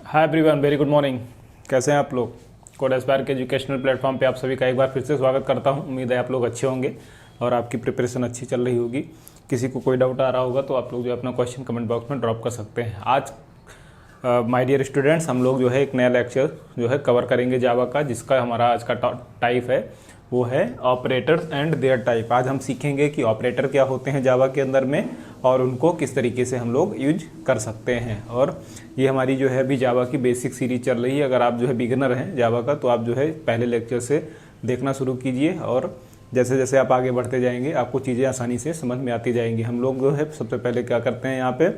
Hi everyone, very good morning. कैसे हैं आप लोग? कोड एस्पायर के एजुकेशनल प्लेटफॉर्म पे आप सभी का एक बार फिर से स्वागत करता हूं। उम्मीद है आप लोग अच्छे होंगे और आपकी प्रिपरेशन अच्छी चल रही होगी। किसी को कोई डाउट आ रहा होगा तो आप लोग जो अपना क्वेश्चन कमेंट बॉक्स में ड्रॉप कर सकते हैं। आज माय डियर स्टूडेंट्स, हम लोग जो है एक नया लेक्चर जो है कवर करेंगे जावा का, जिसका हमारा आज का टाइप है वो है ऑपरेटर्स एंड देयर टाइप। आज हम सीखेंगे कि ऑपरेटर क्या होते हैं जावा के अंदर में और उनको किस तरीके से हम लोग यूज कर सकते हैं। और ये हमारी जो है अभी जावा की बेसिक सीरीज चल रही है। अगर आप जो है बिगिनर हैं जावा का तो आप जो है पहले लेक्चर से देखना शुरू कीजिए और जैसे जैसे आप आगे बढ़ते जाएंगे आपको चीज़ें आसानी से समझ में आती जाएंगी। हम लोग जो है सबसे पहले क्या करते हैं, यहाँ पे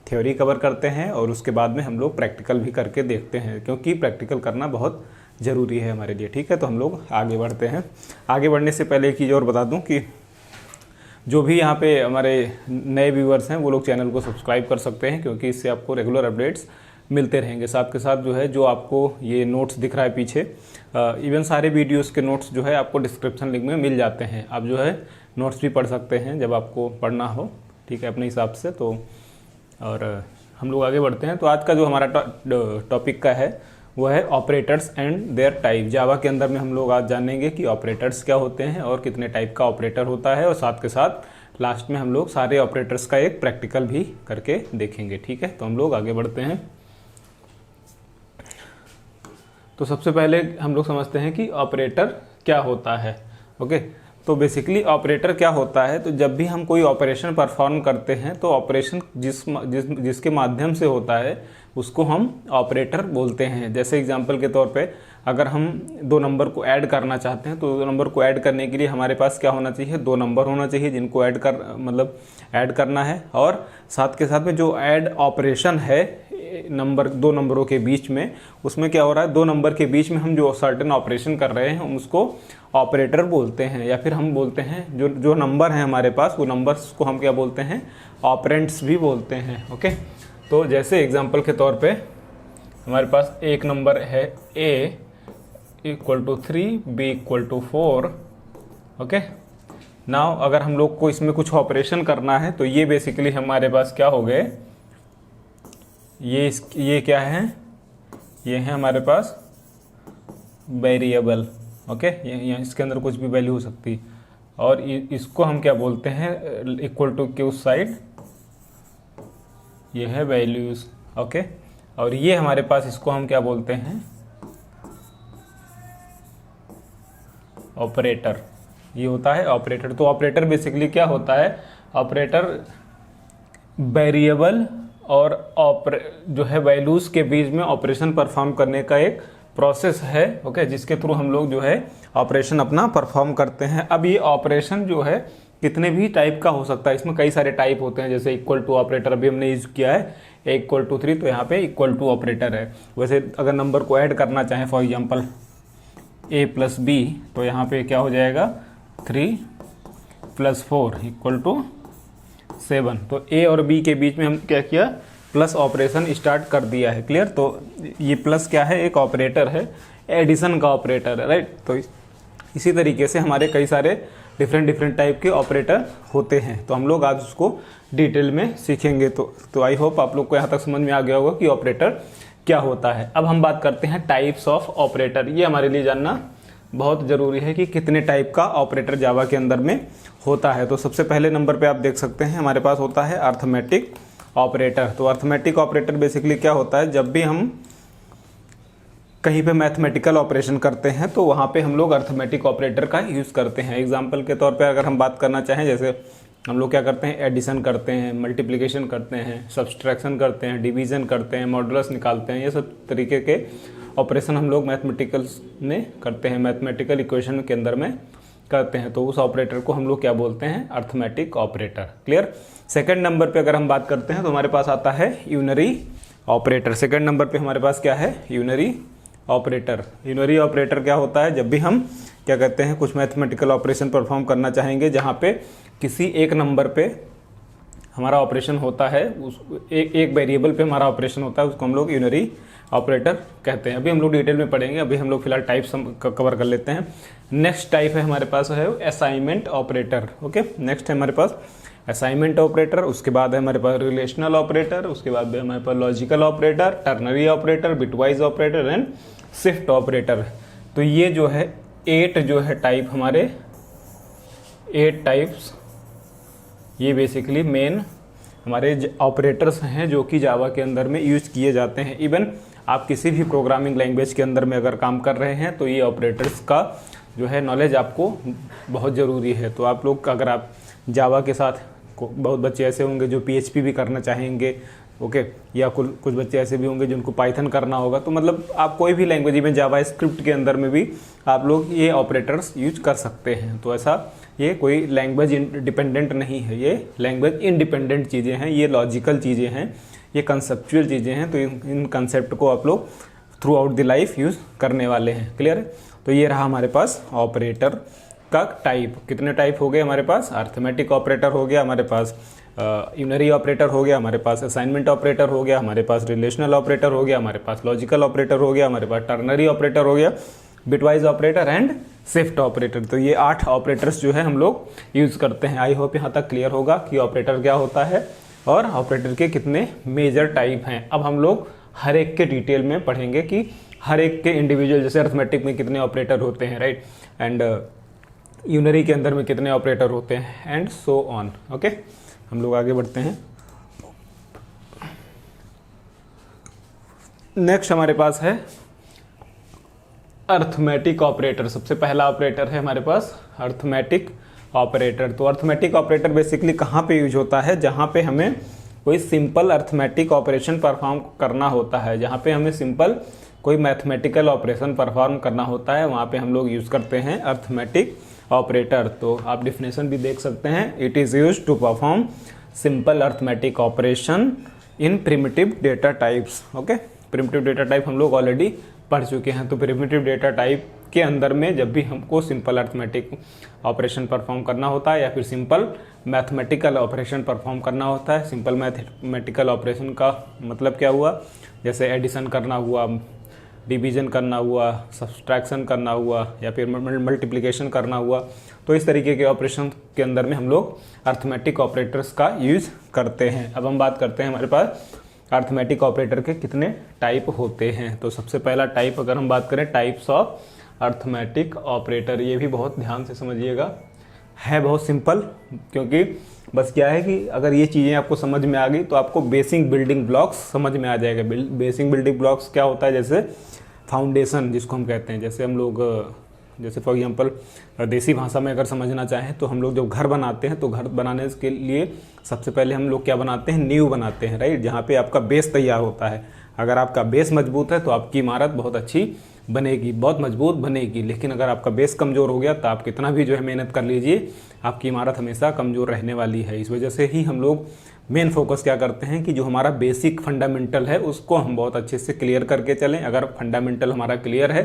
थ्योरी कवर करते हैं और उसके बाद में हम लोग प्रैक्टिकल भी करके देखते हैं, क्योंकि प्रैक्टिकल करना बहुत ज़रूरी है हमारे लिए। ठीक है, तो हम लोग आगे बढ़ते हैं। आगे बढ़ने से पहले एक चीज़ और बता दूं कि जो भी यहाँ पे हमारे नए व्यूअर्स हैं वो लोग चैनल को सब्सक्राइब कर सकते हैं, क्योंकि इससे आपको रेगुलर अपडेट्स मिलते रहेंगे। साथ के साथ जो है जो आपको ये नोट्स दिख रहा है पीछे, इवन सारे वीडियोस के नोट्स जो है आपको डिस्क्रिप्शन लिंक में मिल जाते हैं। आप जो है नोट्स भी पढ़ सकते हैं जब आपको पढ़ना हो, ठीक है, अपने हिसाब से। तो और हम लोग आगे बढ़ते हैं। तो आज का जो हमारा टॉपिक का है वो है ऑपरेटर्स एंड देयर टाइप। जावा के अंदर में हम लोग आज जानेंगे कि ऑपरेटर्स क्या होते हैं और कितने टाइप का ऑपरेटर होता है, और साथ के साथ लास्ट में हम लोग सारे ऑपरेटर्स का एक प्रैक्टिकल भी करके देखेंगे। ठीक है, तो हम लोग आगे बढ़ते हैं। तो सबसे पहले हम लोग समझते हैं कि ऑपरेटर क्या होता है। ओके, तो बेसिकली ऑपरेटर क्या होता है, तो जब भी हम कोई ऑपरेशन परफॉर्म करते हैं तो ऑपरेशन जिसके माध्यम से होता है उसको हम ऑपरेटर बोलते हैं। जैसे एग्जांपल के तौर पे अगर हम दो नंबर को ऐड करना चाहते हैं तो दो नंबर को ऐड करने के लिए हमारे पास क्या होना चाहिए, दो नंबर होना चाहिए जिनको ऐड करना है। और साथ के साथ में जो ऐड ऑपरेशन है दो नंबरों के बीच में, उसमें क्या हो रहा है, दो नंबर के बीच में हम जो सर्टेन ऑपरेशन कर रहे हैं हम उसको ऑपरेटर बोलते हैं। या फिर हम बोलते हैं जो नंबर हैं हमारे पास, वो नंबर्स को हम क्या बोलते हैं, ऑपरेंड्स भी बोलते हैं। ओके, तो जैसे एग्जांपल के तौर पे हमारे पास एक नंबर है a = 3, b = 4। ओके, नाउ अगर हम लोग को इसमें कुछ ऑपरेशन करना है तो ये बेसिकली हमारे पास क्या हो गए, ये क्या है, ये है हमारे पास वेरिएबल। ओके, ये इसके अंदर कुछ भी वैल्यू हो सकती है और इसको हम क्या बोलते हैं, इक्वल टू के उस साइड ये है वैल्यूज। ओके, और ये हमारे पास इसको हम क्या बोलते हैं, ऑपरेटर। ये होता है ऑपरेटर। तो ऑपरेटर बेसिकली क्या होता है, ऑपरेटर वेरिएबल और जो है वैल्यूज के बीच में ऑपरेशन परफॉर्म करने का एक प्रोसेस है। ओके, जिसके थ्रू हम लोग जो है ऑपरेशन अपना परफॉर्म करते हैं। अब ये ऑपरेशन जो है कितने भी टाइप का हो सकता है, इसमें कई सारे टाइप होते हैं। जैसे इक्वल टू ऑपरेटर अभी हमने यूज किया है, a = 3, तो यहाँ पे इक्वल टू ऑपरेटर है। वैसे अगर नंबर को ऐड करना चाहें, फॉर एग्जांपल a + b, तो यहाँ पे क्या हो जाएगा, 3 + 4 = 7। तो a और b के बीच में हम क्या किया, प्लस ऑपरेशन स्टार्ट कर दिया है। क्लियर? तो ये प्लस क्या है, एक ऑपरेटर है, एडिशन का ऑपरेटर है, राइट। तो इसी तरीके से हमारे कई सारे डिफरेंट टाइप के ऑपरेटर होते हैं। तो हम लोग आज उसको डिटेल में सीखेंगे। तो आई होप आप लोग को यहाँ तक समझ में आ गया होगा कि ऑपरेटर क्या होता है। अब हम बात करते हैं टाइप्स ऑफ ऑपरेटर। ये हमारे लिए जानना बहुत ज़रूरी है कि कितने टाइप का ऑपरेटर जावा के अंदर में होता है। तो सबसे पहले नंबर पे आप देख सकते हैं हमारे पास होता है अर्थमेटिक ऑपरेटर। तो अर्थमेटिक ऑपरेटर बेसिकली क्या होता है, जब भी हम कहीं पे मैथमेटिकल ऑपरेशन करते हैं तो वहाँ पे हम लोग अर्थमेटिक ऑपरेटर का यूज़ करते हैं। एग्जांपल के तौर पे अगर हम बात करना चाहें, जैसे हम लोग क्या करते हैं, एडिशन करते हैं, मल्टीप्लिकेशन करते हैं, सब्सट्रैक्शन करते हैं, डिवीज़न करते हैं, मॉडुलस निकालते हैं, ये सब तरीके के ऑपरेशन हम लोग मैथमेटिकल्स में करते हैं, मैथमेटिकल इक्वेशन के अंदर में करते हैं। तो उस ऑपरेटर को हम लोग क्या बोलते हैं, arithmetic operator. Clear? Second number पे अगर हम बात करते हैं तो हमारे पास आता है यूनरी ऑपरेटर। सेकंड नंबर पे हमारे पास क्या है, यूनरी ऑपरेटर। यूनरी ऑपरेटर क्या होता है, जब भी हम क्या कहते हैं, कुछ मैथमेटिकल ऑपरेशन परफॉर्म करना चाहेंगे जहाँ पे किसी एक नंबर पे हमारा ऑपरेशन होता है, एक वेरिएबल पे हमारा ऑपरेशन होता है, उसको हम लोग यूनरी ऑपरेटर कहते हैं। अभी हम लोग डिटेल में पढ़ेंगे, अभी हम लोग फिलहाल टाइप्स कवर कर लेते हैं। नेक्स्ट टाइप है हमारे पास है असाइनमेंट ऑपरेटर। ओके, नेक्स्ट है हमारे पास असाइनमेंट ऑपरेटर, उसके बाद है हमारे पास रिलेशनल ऑपरेटर, उसके बाद है हमारे पास logical operator, ternary operator, bitwise operator and shift operator. तो ये जो है 8 जो है टाइप हमारे 8 टाइप्स, ये बेसिकली मेन हमारे ऑपरेटर्स हैं जो कि जावा के अंदर में यूज किए जाते हैं। इवन आप किसी भी प्रोग्रामिंग लैंग्वेज के अंदर में अगर काम कर रहे हैं तो ये ऑपरेटर्स का जो है नॉलेज आपको बहुत ज़रूरी है। तो आप लोग अगर आप जावा के साथ बहुत बच्चे ऐसे होंगे जो PHP भी करना चाहेंगे, ओके, या कुछ बच्चे ऐसे भी होंगे जिनको पाइथन करना होगा, तो मतलब आप कोई भी लैंग्वेज में जावा स्क्रिप्ट के अंदर में भी आप लोग ये ऑपरेटर्स यूज कर सकते हैं। तो ऐसा ये कोई लैंग्वेज डिपेंडेंट नहीं है, ये लैंग्वेज इंडिपेंडेंट चीज़ें हैं, ये लॉजिकल चीज़ें हैं, ये कंसेप्चुअल चीज़ें हैं। तो इन कंसेप्ट को आप लोग through out the life use करने वाले हैं। क्लियर है? तो ये रहा हमारे पास ऑपरेटर का टाइप। कितने टाइप हो गए हमारे पास? अर्थमेटिक ऑपरेटर हो गया हमारे पास, यूनरी ऑपरेटर हो गया हमारे पास, असाइनमेंट ऑपरेटर हो गया हमारे पास, रिलेशनल ऑपरेटर हो गया हमारे पास, लॉजिकल ऑपरेटर हो गया हमारे पास, टर्नरी ऑपरेटर हो गया, bitwise operator and shift operator. तो ये 8 ऑपरेटर्स जो है हम लोग यूज़ करते हैं। आई होप यहाँ तक क्लियर होगा कि ऑपरेटर क्या होता है और ऑपरेटर के कितने मेजर टाइप हैं। अब हम लोग हर एक के डिटेल में पढ़ेंगे कि हर एक के इंडिविजुअल, जैसे अर्थमेटिक में कितने ऑपरेटर होते हैं, राइट, एंड यूनरी के अंदर में कितने ऑपरेटर होते हैं एंड सो ऑन। ओके, हम लोग आगे बढ़ते हैं। नेक्स्ट हमारे पास है अर्थमेटिक ऑपरेटर। सबसे पहला ऑपरेटर है हमारे पास अर्थमेटिक ऑपरेटर। तो अर्थमेटिक ऑपरेटर बेसिकली कहाँ पे यूज होता है? जहाँ पे हमें कोई सिंपल अर्थमेटिक ऑपरेशन परफॉर्म करना होता है, जहाँ पे हमें सिंपल कोई मैथमेटिकल ऑपरेशन परफॉर्म करना होता है, वहाँ पे हम लोग यूज़ करते हैं अर्थमेटिक ऑपरेटर। तो आप डिफिनेशन भी देख सकते हैं, it is use to perform simple arithmetic operation in primitive data types. Okay, primitive data type हम लोग ऑलरेडी पढ़ चुके हैं। तो प्रिमिटिव डेटा टाइप के अंदर में जब भी हमको सिंपल अर्थमेटिक ऑपरेशन परफॉर्म करना होता है या फिर सिंपल मैथमेटिकल ऑपरेशन परफॉर्म करना होता है, सिंपल मैथमेटिकल ऑपरेशन का मतलब क्या हुआ? जैसे एडिशन करना हुआ, डिवीजन करना हुआ, सब्सट्रैक्शन करना हुआ या फिर मल्टीप्लिकेशन करना हुआ, तो इस तरीके के ऑपरेशन के अंदर में हम लोग अर्थमेटिक ऑपरेटर्स का यूज करते हैं। अब हम बात करते हैं हमारे पास अर्थमेटिक ऑपरेटर के कितने टाइप होते हैं। तो सबसे पहला टाइप अगर हम बात करें टाइप्स ऑफ अर्थमेटिक ऑपरेटर, ये भी बहुत ध्यान से समझिएगा, है बहुत सिंपल, क्योंकि बस क्या है कि अगर ये चीज़ें आपको समझ में आ गई तो आपको बेसिक बिल्डिंग ब्लॉक्स समझ में आ जाएगा। बेसिक बिल्डिंग ब्लॉक्स क्या होता है? जैसे फाउंडेशन जिसको हम कहते हैं, जैसे हम लोग जैसे फॉर एग्जांपल देसी भाषा में अगर समझना चाहें तो हम लोग जब घर बनाते हैं तो घर बनाने के लिए सबसे पहले हम लोग क्या बनाते हैं? नींव बनाते हैं, राइट, जहाँ पे आपका बेस तैयार होता है। अगर आपका बेस मजबूत है तो आपकी इमारत बहुत अच्छी बनेगी, बहुत मजबूत बनेगी। लेकिन अगर आपका बेस कमज़ोर हो गया तो आप कितना भी जो है मेहनत कर लीजिए, आपकी इमारत हमेशा कमज़ोर रहने वाली है। इस वजह से ही हम लोग मेन फोकस क्या करते हैं कि जो हमारा बेसिक फंडामेंटल है उसको हम बहुत अच्छे से क्लियर करके चलें। अगर फंडामेंटल हमारा क्लियर है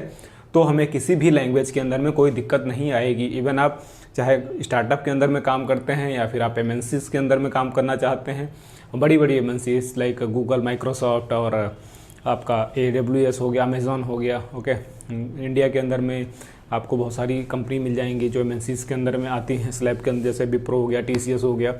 तो हमें किसी भी लैंग्वेज के अंदर में कोई दिक्कत नहीं आएगी। इवन आप चाहे स्टार्टअप के अंदर में काम करते हैं या फिर आप MNCs के अंदर में काम करना चाहते हैं, बड़ी बड़ी MNCs लाइक गूगल, माइक्रोसॉफ्ट और आपका AWS हो गया, अमेज़ॉन हो गया, ओके, इंडिया के अंदर में आपको बहुत सारी कंपनी मिल जाएंगी जो MNCs के अंदर में आती हैं स्लैब के अंदर, जैसे विप्रो हो गया, TCS हो गया।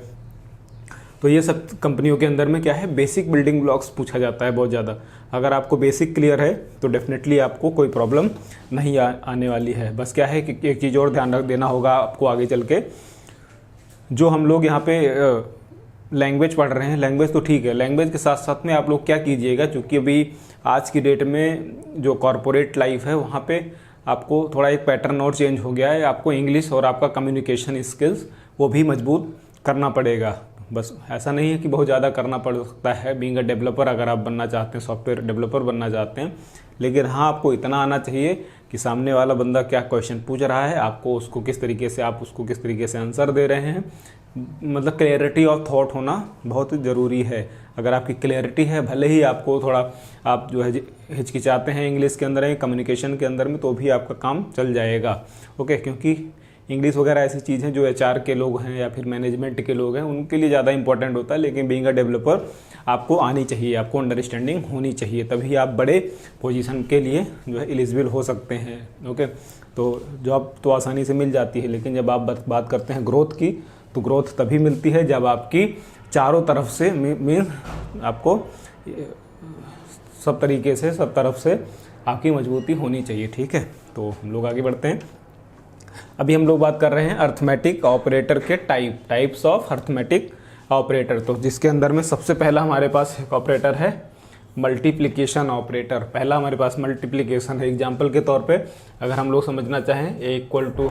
तो ये सब कंपनियों के अंदर में क्या है? बेसिक बिल्डिंग ब्लॉक्स पूछा जाता है बहुत ज़्यादा। अगर आपको बेसिक क्लियर है तो डेफिनेटली आपको कोई प्रॉब्लम नहीं आने वाली है। बस क्या है कि एक चीज़ और ध्यान रख देना होगा आपको आगे चल के, जो हम लोग यहाँ पे लैंग्वेज पढ़ रहे हैं, लैंग्वेज तो ठीक है, लैंग्वेज के साथ साथ में आप लोग क्या कीजिएगा, क्योंकि अभी आज की डेट में जो कॉरपोरेट लाइफ है वहाँ पे आपको थोड़ा एक पैटर्न और चेंज हो गया है। आपको इंग्लिश और आपका कम्युनिकेशन स्किल्स वो भी मजबूत करना पड़ेगा। बस ऐसा नहीं है कि बहुत ज़्यादा करना पड़ सकता है बीइंग अ डेवलपर, अगर आप बनना चाहते हैं, सॉफ्टवेयर डेवलपर बनना चाहते हैं, लेकिन हाँ आपको इतना आना चाहिए कि सामने वाला बंदा क्या क्वेश्चन पूछ रहा है, आपको उसको किस तरीके से आंसर दे रहे हैं। मतलब क्लैरिटी ऑफ थॉट होना बहुत ज़रूरी है। अगर आपकी क्लैरिटी है, भले ही आपको थोड़ा आप जो है हिचकिचाते हैं इंग्लिश के अंदर, कम्युनिकेशन के अंदर में, तो भी आपका काम चल जाएगा, ओके, क्योंकि इंग्लिश वगैरह ऐसी चीज़ है जो HR के लोग हैं या फिर मैनेजमेंट के लोग हैं उनके लिए ज़्यादा इंपॉर्टेंट होता है। लेकिन बीइंग अ डेवलपर आपको आनी चाहिए, आपको अंडरस्टैंडिंग होनी चाहिए, तभी आप बड़े पोजीशन के लिए जो है एलिजिबल हो सकते हैं, ओके। तो जॉब तो आसानी से मिल जाती है, लेकिन जब आप बात करते हैं ग्रोथ की तो ग्रोथ तभी मिलती है जब आपकी चारों तरफ से मीन आपको सब तरीके से सब तरफ से आपकी मजबूती होनी चाहिए, ठीक है। तो हम लोग आगे बढ़ते हैं। अभी हम लोग बात कर रहे हैं अर्थमेटिक ऑपरेटर के टाइप्स ऑफ अर्थमेटिक ऑपरेटर। तो जिसके अंदर में सबसे पहला हमारे पास एक ऑपरेटर है मल्टीप्लिकेशन ऑपरेटर। पहला हमारे पास मल्टीप्लिकेशन है। एग्जाम्पल के तौर पे अगर हम लोग समझना चाहें a =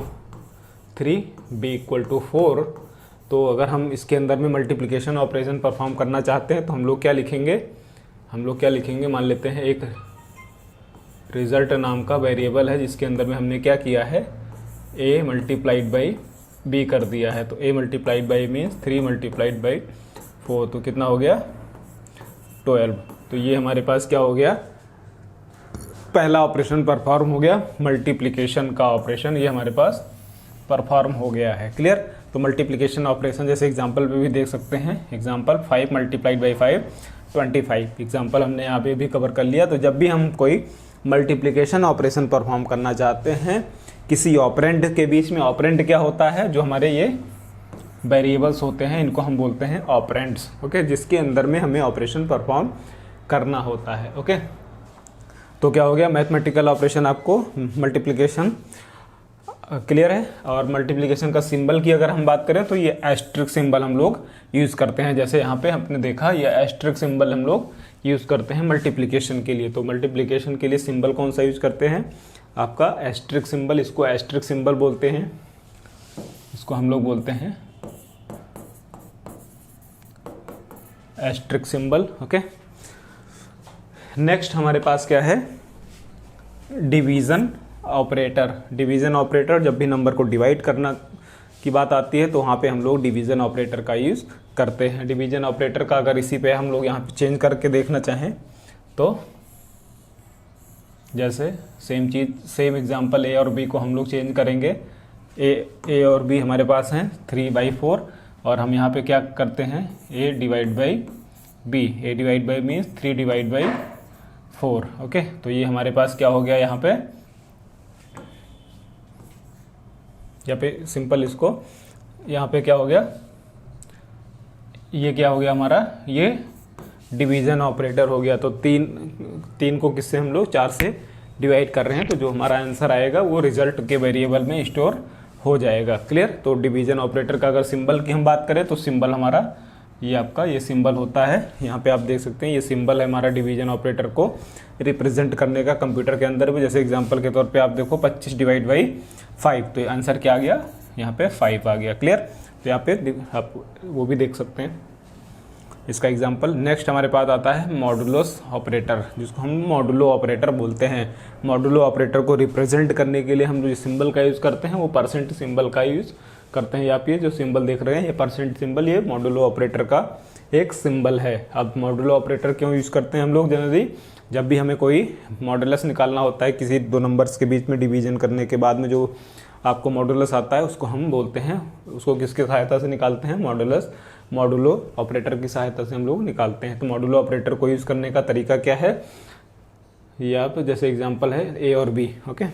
3 b = 4, तो अगर हम इसके अंदर में मल्टीप्लिकेशन ऑपरेशन परफॉर्म करना चाहते हैं तो हम लोग क्या लिखेंगे, मान लेते हैं एक रिजल्ट नाम का वेरिएबल है जिसके अंदर में हमने क्या किया है, a × b कर दिया है। तो a × मीन्स 3 × 4, तो कितना हो गया 12। तो ये हमारे पास क्या हो गया, पहला ऑपरेशन परफॉर्म हो गया, मल्टीप्लिकेशन का ऑपरेशन ये हमारे पास परफॉर्म हो गया है। क्लियर। तो मल्टीप्लिकेशन ऑपरेशन जैसे एग्जांपल पे भी देख सकते हैं। एग्जांपल 5 × 5 25 एग्जांपल हमने यहाँ पे भी कवर कर लिया। तो जब भी हम कोई मल्टीप्लिकेशन ऑपरेशन परफॉर्म करना चाहते हैं किसी ऑपरेंड के बीच में, ऑपरेंड क्या होता है, जो हमारे ये वेरिएबल्स होते हैं इनको हम बोलते हैं ऑपरेंड्स, ओके, जिसके अंदर में हमें ऑपरेशन परफॉर्म करना होता है, ओके। तो क्या हो गया, मैथमेटिकल ऑपरेशन आपको मल्टीप्लिकेशन क्लियर है। और मल्टीप्लिकेशन का सिंबल की अगर हम बात करें तो ये एस्ट्रिक सिंबल हम लोग यूज़ करते हैं। जैसे यहाँ पे हमने देखा ये एस्ट्रिक सिंबल हम लोग यूज़ करते हैं मल्टीप्लिकेशन के लिए। तो मल्टीप्लिकेशन के लिए सिंबल कौन सा यूज़ करते हैं, आपका एस्ट्रिक सिंबल। इसको एस्ट्रिक सिंबल बोलते हैं, इसको हम लोग बोलते हैं एस्ट्रिक सिंबल, ओके। नेक्स्ट हमारे पास क्या है, डिवीज़न ऑपरेटर। डिवीज़न ऑपरेटर, जब भी नंबर को डिवाइड करना की बात आती है तो वहाँ पे हम लोग डिवीज़न ऑपरेटर का यूज़ करते हैं। डिवीज़न ऑपरेटर का अगर इसी पे हम लोग यहाँ पे चेंज करके देखना चाहें तो जैसे same cheese, same example a और b को हम लोग चेंज करेंगे। a और b हमारे पास हैं 3/4 और हम यहाँ पे क्या करते हैं, a divide by b, a divide by means 3/4, okay. तो ये हमारे पास क्या हो गया, यहाँ पे सिंपल इसको यहाँ पे क्या हो गया, ये क्या हो गया हमारा, ये डिवीज़न ऑपरेटर हो गया। तो तीन को किससे हम लोग 4 से डिवाइड कर रहे हैं, तो जो हमारा आंसर आएगा वो रिजल्ट के वेरिएबल में स्टोर हो जाएगा। क्लियर। तो डिवीज़न ऑपरेटर का अगर सिंबल की हम बात करें तो सिंबल हमारा ये आपका ये सिंबल होता है। यहाँ पे आप देख सकते हैं ये सिंबल है हमारा डिवीज़न ऑपरेटर को रिप्रेजेंट करने का कंप्यूटर के अंदर भी। जैसे एग्जांपल के तौर पे आप देखो 25 डिवाइड बाई 5, तो आंसर क्या आ गया, यहाँ पे 5 आ गया। क्लियर। तो यहाँ पे आप वो भी देख सकते हैं इसका एग्जांपल। नेक्स्ट हमारे पास आता है मॉडुलस ऑपरेटर, जिसको हम मॉडुलो ऑपरेटर बोलते हैं। मॉडुलो ऑपरेटर को रिप्रेजेंट करने के लिए हम जो सिंबल का यूज़ करते हैं वो परसेंट सिंबल का यूज़ करते हैं। आप ये जो सिंबल देख रहे हैं ये परसेंट सिंबल, ये मॉडुलो ऑपरेटर का एक सिंबल है। अब मॉडुलो ऑपरेटर क्यों यूज़ करते हैं हम लोग, जनरली जब भी हमें कोई मॉडुलस निकालना होता है किसी दो नंबर्स के बीच में डिवीजन करने के बाद में जो आपको मॉडुलस आता है उसको हम बोलते हैं, उसको किसकी सहायता से निकालते हैं, मॉडुलो ऑपरेटर की सहायता से हम लोग निकालते हैं। तो मॉडुलो ऑपरेटर को यूज़ करने का तरीका क्या है, ये आप जैसे एग्जांपल है a और b, ओके।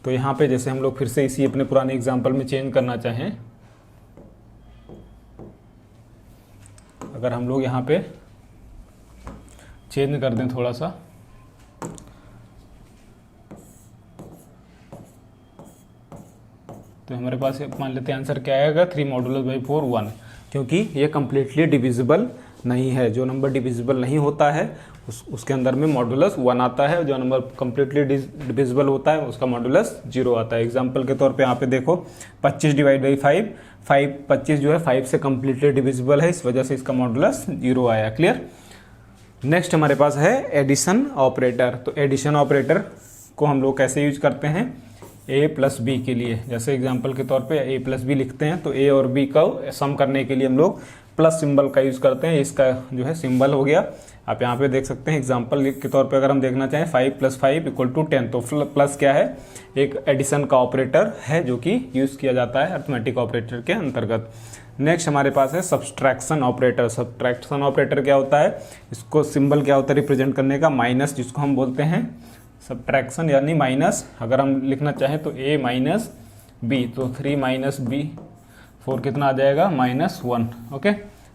तो यहाँ पे जैसे हम लोग फिर से इसी अपने पुराने एग्जांपल में चेंज करना चाहें, अगर हम लोग यहाँ पे चेंज कर दें थोड़ा सा, तो हमारे पास मान लेते हैं आंसर क्या आएगा 3 मॉडुलस बाई 4 1, क्योंकि ये कम्प्लीटली डिविजिबल नहीं है। जो नंबर डिविजिबल नहीं होता है उसके अंदर में मॉडुलस 1 आता है, जो नंबर कम्प्लीटली डिविजिबल होता है उसका मॉडुलस 0 आता है। एग्जांपल के तौर पे यहाँ पे देखो 25 डिवाइड बाई 5, 25 जो है 5 से कम्प्लीटली डिविजिबल है, इस वजह से इसका मॉडुलस 0 आया। क्लियर। नेक्स्ट हमारे पास है एडिशन ऑपरेटर। तो एडिशन ऑपरेटर को हम लोग कैसे यूज करते हैं, a प्लस बी के लिए। जैसे एग्जांपल के तौर पे a प्लस बी लिखते हैं तो a और b का सम करने के लिए हम लोग प्लस सिंबल का यूज़ करते हैं। इसका जो है सिंबल हो गया, आप यहाँ पे देख सकते हैं। एग्जांपल के तौर पे अगर हम देखना चाहें 5 + 5 = 10, तो प्लस क्या है, एक एडिशन का ऑपरेटर है जो कि यूज़ किया जाता है अर्थमेटिक ऑपरेटर के अंतर्गत। नेक्स्ट हमारे पास है सब्सट्रैक्शन ऑपरेटर। सब्सट्रैक्शन ऑपरेटर क्या होता है, इसको सिंबल क्या होता है रिप्रेजेंट करने का, माइनस, जिसको हम बोलते हैं सब्ट्रैक्शन यानी माइनस। अगर हम लिखना चाहें तो a - b, तो 3 - b 4 कितना आ जाएगा -1। ओके,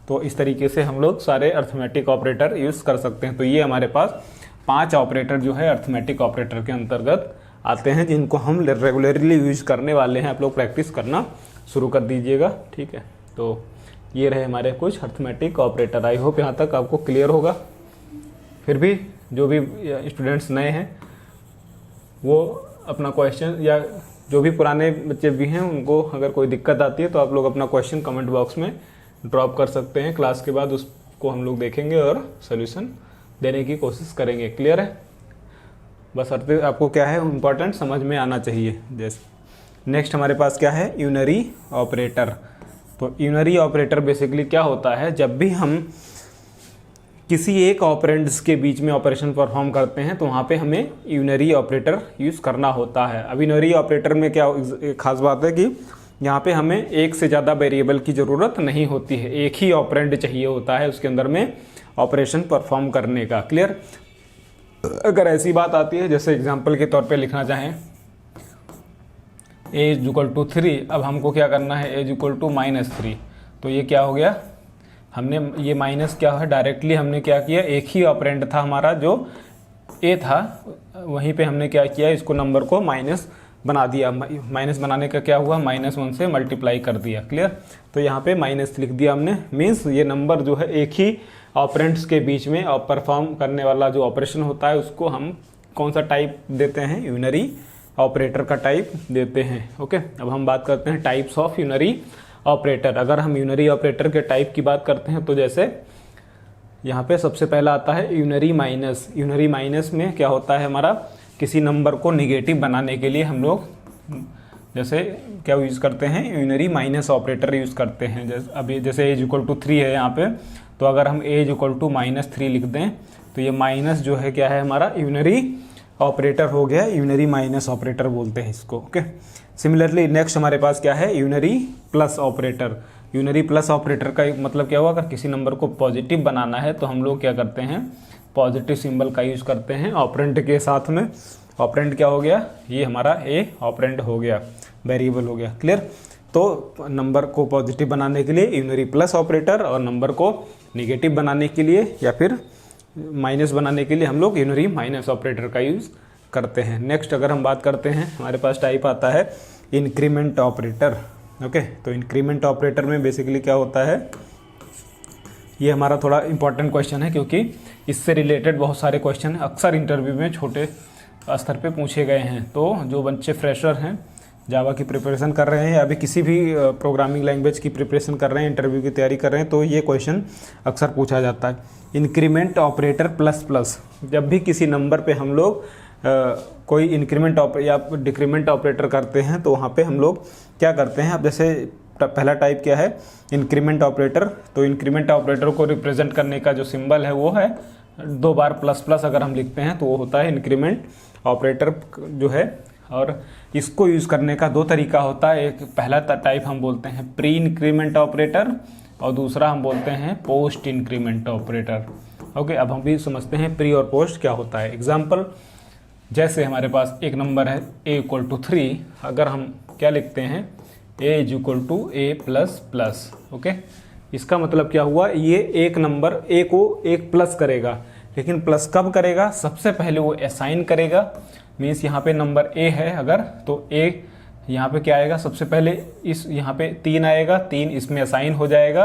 तो इस तरीके से हम लोग सारे अर्थमेटिक ऑपरेटर यूज़ कर सकते हैं। तो ये हमारे पास 5 ऑपरेटर जो है अर्थमेटिक ऑपरेटर के अंतर्गत आते हैं, जिनको हम रेगुलरली यूज करने वाले हैं। आप लोग प्रैक्टिस करना शुरू कर दीजिएगा, ठीक है। तो ये रहे हमारे कुछ अर्थमेटिक ऑपरेटर। आई होप यहाँ तक आपको क्लियर होगा। फिर भी जो भी स्टूडेंट्स नए हैं वो अपना क्वेश्चन, या जो भी पुराने बच्चे भी हैं उनको अगर कोई दिक्कत आती है तो आप लोग अपना क्वेश्चन कमेंट बॉक्स में ड्रॉप कर सकते हैं। क्लास के बाद उसको हम लोग देखेंगे और सोल्यूशन देने की कोशिश करेंगे। क्लियर है? बस आपको क्या है इम्पोर्टेंट समझ में आना चाहिए। जैसे नेक्स्ट हमारे पास क्या है, यूनरी ऑपरेटर। तो यूनरी ऑपरेटर बेसिकली क्या होता है, जब भी हम किसी एक ऑपरेंड्स के बीच में ऑपरेशन परफॉर्म करते हैं तो वहाँ पे हमें यूनरी ऑपरेटर यूज़ करना होता है। अब यूनरी ऑपरेटर में क्या खास बात है कि यहाँ पे हमें एक से ज़्यादा वेरिएबल की ज़रूरत नहीं होती है, एक ही ऑपरेंड चाहिए होता है उसके अंदर में ऑपरेशन परफॉर्म करने का। क्लियर? अगर ऐसी बात आती है, जैसे एग्जांपल के तौर पे लिखना चाहें a = 3, अब हमको क्या करना है, a = -3, तो ये क्या हो गया, हमने ये माइनस क्या है, डायरेक्टली हमने क्या किया, एक ही ऑपरेंड था हमारा जो a था, वहीं पे हमने क्या किया, इसको नंबर को माइनस बना दिया। माइनस बनाने का क्या हुआ, -1 से मल्टीप्लाई कर दिया। क्लियर? तो यहाँ पे माइनस लिख दिया हमने, मीन्स ये नंबर जो है एक ही ऑपरेंड्स के बीच में परफॉर्म करने वाला जो ऑपरेशन होता है उसको हम कौन सा टाइप देते हैं, यूनरी ऑपरेटर का टाइप देते हैं। ओके, अब हम बात करते हैं टाइप्स ऑफ यूनरी ऑपरेटर। अगर हम यूनरी ऑपरेटर के टाइप की बात करते हैं तो जैसे यहाँ पे सबसे पहला आता है यूनरी माइनस। यूनरी माइनस में क्या होता है, हमारा किसी नंबर को निगेटिव बनाने के लिए हम लोग जैसे क्या यूज़ करते हैं, यूनरी माइनस ऑपरेटर यूज़ करते हैं। अभी जैसे a = 3 है यहाँ पे, तो अगर हम a = -3 लिख दें तो ये माइनस जो है क्या है, हमारा यूनरी ऑपरेटर हो गया, यूनरी माइनस ऑपरेटर बोलते हैं इसको। ओके, सिमिलरली नेक्स्ट हमारे पास क्या है, unary plus operator. Unary plus operator का मतलब क्या हुआ, अगर किसी नंबर को पॉजिटिव बनाना है तो हम लोग क्या करते हैं, पॉजिटिव सिंबल का यूज़ करते हैं ऑपरेंड के साथ में। ऑपरेंड क्या हो गया, ये हमारा ए ऑपरेंड हो गया, वेरिएबल हो गया। क्लियर? तो नंबर को पॉजिटिव बनाने के लिए यूनरी प्लस ऑपरेटर, और नंबर को निगेटिव बनाने के लिए या फिर माइनस बनाने के लिए हम लोग यूनरी माइनस ऑपरेटर का यूज़ करते हैं। नेक्स्ट अगर हम बात करते हैं, हमारे पास टाइप आता है इंक्रीमेंट ऑपरेटर। ओके, तो इंक्रीमेंट ऑपरेटर में बेसिकली क्या होता है, ये हमारा थोड़ा इंपॉर्टेंट क्वेश्चन है क्योंकि इससे रिलेटेड बहुत सारे क्वेश्चन अक्सर इंटरव्यू में छोटे स्तर पे पूछे गए हैं। तो जो बच्चे फ्रेशर हैं, जावा की प्रिपरेशन कर रहे हैं या अभी किसी भी प्रोग्रामिंग लैंग्वेज की प्रिपरेशन कर रहे हैं, इंटरव्यू की तैयारी कर रहे हैं, तो ये क्वेश्चन अक्सर पूछा जाता है। इंक्रीमेंट ऑपरेटर प्लस प्लस, जब भी किसी नंबर पे हम लोग कोई इंक्रीमेंट या डिक्रीमेंट ऑपरेटर करते हैं तो वहाँ पे हम लोग क्या करते हैं। अब जैसे पहला टाइप क्या है, इंक्रीमेंट ऑपरेटर। तो इंक्रीमेंट ऑपरेटर को रिप्रेजेंट करने का जो सिंबल है वो है 2 बार प्लस अगर हम लिखते हैं तो वो होता है इंक्रीमेंट ऑपरेटर जो है। और इसको यूज़ करने का 2 तरीका होता है। एक पहला टाइप हम बोलते हैं प्री इंक्रीमेंट ऑपरेटर और दूसरा हम बोलते हैं पोस्ट इंक्रीमेंट ऑपरेटर। ओके, अब हम भी समझते हैं प्री और पोस्ट क्या होता है। एग्जाम्पल, जैसे हमारे पास एक नंबर है a = 3, अगर हम क्या लिखते हैं, a = a++। ओके, इसका मतलब क्या हुआ, ये एक नंबर a को एक प्लस करेगा, लेकिन प्लस कब करेगा, सबसे पहले वो असाइन करेगा। मीन्स यहाँ पे नंबर a है अगर, तो a यहाँ पे क्या आएगा, सबसे पहले इस यहाँ पे 3 आएगा, 3 इसमें असाइन हो जाएगा।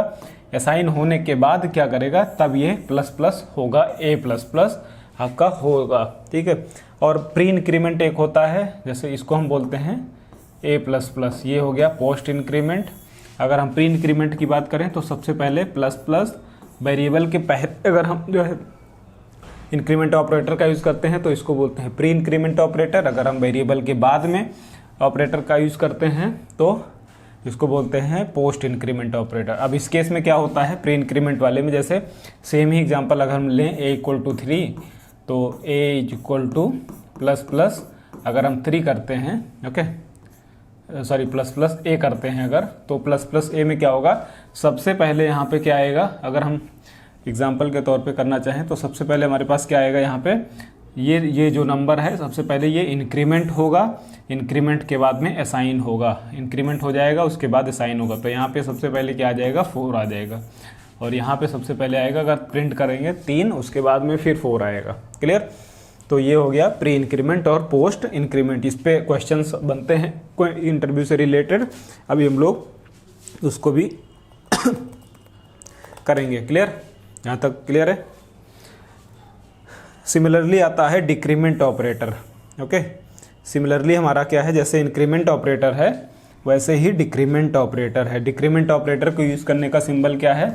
असाइन होने के बाद क्या करेगा, तब ये प्लस होगा, a++ आपका होगा। ठीक है, और प्री इंक्रीमेंट एक होता है, जैसे इसको हम बोलते हैं a++, ये हो गया पोस्ट इंक्रीमेंट। अगर हम प्री इंक्रीमेंट की बात करें तो सबसे पहले प्लस वेरिएबल के पहले अगर हम जो है इंक्रीमेंट ऑपरेटर का यूज़ करते हैं तो इसको बोलते हैं प्री इंक्रीमेंट ऑपरेटर। अगर हम वेरिएबल के बाद में ऑपरेटर का यूज़ करते हैं तो इसको बोलते हैं पोस्ट इंक्रीमेंट ऑपरेटर। अब इस केस में क्या होता है, प्री इंक्रीमेंट वाले में जैसे सेम ही एग्जांपल अगर हम लें a = 3, तो a ++ अगर हम 3 करते हैं, ओके सॉरी प्लस a करते हैं अगर, तो प्लस a में क्या होगा, सबसे पहले यहाँ पे क्या आएगा, अगर हम एग्जाम्पल के तौर पे करना चाहें तो सबसे पहले हमारे पास क्या आएगा, यहाँ पे ये जो नंबर है सबसे पहले ये इंक्रीमेंट होगा, इंक्रीमेंट के बाद में असाइन होगा, इंक्रीमेंट हो जाएगा उसके बाद असाइन होगा। तो यहाँ पे सबसे पहले क्या आ जाएगा, 4 आ जाएगा, और यहाँ पे सबसे पहले आएगा, अगर प्रिंट करेंगे 3, उसके बाद में फिर 4 आएगा। क्लियर? तो ये हो गया प्री इंक्रीमेंट और पोस्ट इंक्रीमेंट। इस पे क्वेश्चंस बनते हैं कोई इंटरव्यू से रिलेटेड, अभी हम लोग उसको भी करेंगे। क्लियर? यहाँ तक क्लियर है? सिमिलरली आता है डिक्रीमेंट ऑपरेटर। ओके, सिमिलरली हमारा क्या है, जैसे इंक्रीमेंट ऑपरेटर है वैसे ही डिक्रीमेंट ऑपरेटर है। डिक्रीमेंट ऑपरेटर को यूज़ करने का सिंबल क्या है,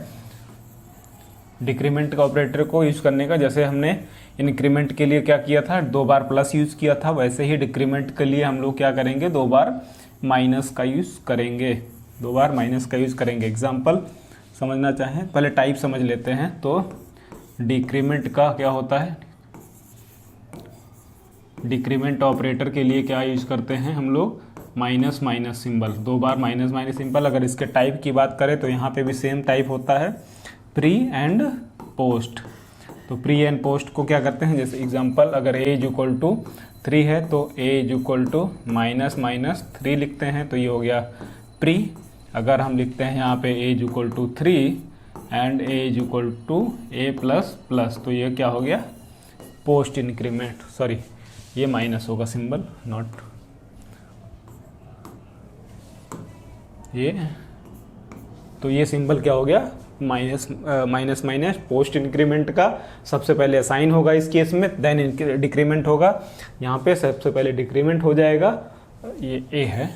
डिक्रीमेंट का ऑपरेटर को यूज़ करने का, जैसे हमने इंक्रीमेंट के लिए क्या किया था, 2 बार प्लस यूज़ किया था, वैसे ही डिक्रीमेंट के लिए हम लोग क्या करेंगे, 2 बार माइनस का यूज़ करेंगे, 2 बार माइनस का यूज़ करेंगे। एग्जाम्पल समझना चाहें, पहले टाइप समझ लेते हैं। तो डिक्रीमेंट का क्या होता है, डिक्रीमेंट ऑपरेटर के लिए क्या यूज़ करते हैं हम लोग, माइनस माइनस सिंबल, 2 बार माइनस माइनस सिंबल। अगर इसके टाइप की बात करें तो यहाँ पे भी सेम टाइप होता है, प्री एंड पोस्ट। तो प्री एंड पोस्ट को क्या करते हैं, जैसे एग्जांपल अगर a इज इक्वल टू 3 है तो a is equal to minus minus 3 लिखते हैं, तो ये हो गया प्री। अगर हम लिखते हैं यहाँ पे a is equal to 3 and a is equal to a plus plus, तो ये क्या हो गया, पोस्ट इंक्रीमेंट। सॉरी, ये माइनस होगा सिंबल, नॉट ये, तो ये सिंबल क्या हो गया, minus minus minus. Post increment का सबसे पहले असाइन होगा इस केस में, देन डिक्रीमेंट होगा। यहाँ पे सबसे पहले डिक्रीमेंट हो जाएगा, ये ए है,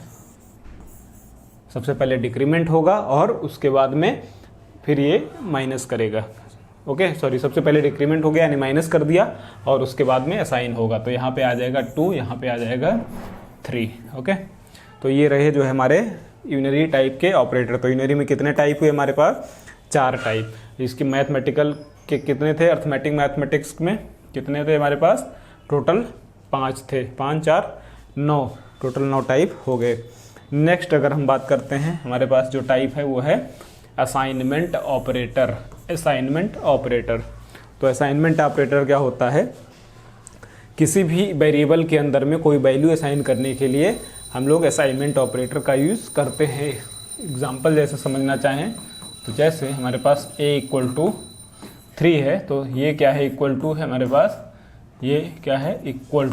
सबसे पहले डिक्रीमेंट होगा और उसके बाद में फिर ये माइनस करेगा। ओके, सॉरी, सबसे पहले डिक्रीमेंट हो गया यानी माइनस कर दिया और उसके बाद में असाइन होगा। तो यहाँ पे आ जाएगा 2, यहाँ पे आ जाएगा 3। ओके, तो ये रहे जो है हमारे यूनरी टाइप के ऑपरेटर। तो यूनरी में कितने टाइप हुए हमारे पास, 4 टाइप। इसके मैथमेटिकल के कितने थे, अर्थमेटिक मैथमेटिक्स में कितने थे हमारे पास, टोटल 5 थे, 5 4 9, टोटल 9 टाइप हो गए। नेक्स्ट अगर हम बात करते हैं, हमारे पास जो टाइप है वो है असाइनमेंट ऑपरेटर। असाइनमेंट ऑपरेटर, तो असाइनमेंट ऑपरेटर क्या होता है, किसी भी वेरिएबल के अंदर में कोई वैल्यू असाइन करने के लिए हम लोग असाइनमेंट ऑपरेटर का यूज़ करते हैं। एग्जांपल जैसे समझना चाहें तो जैसे हमारे पास a इक्वल टू 3 है, तो ये क्या है, इक्वल टू है हमारे पास, ये क्या है, इक्वल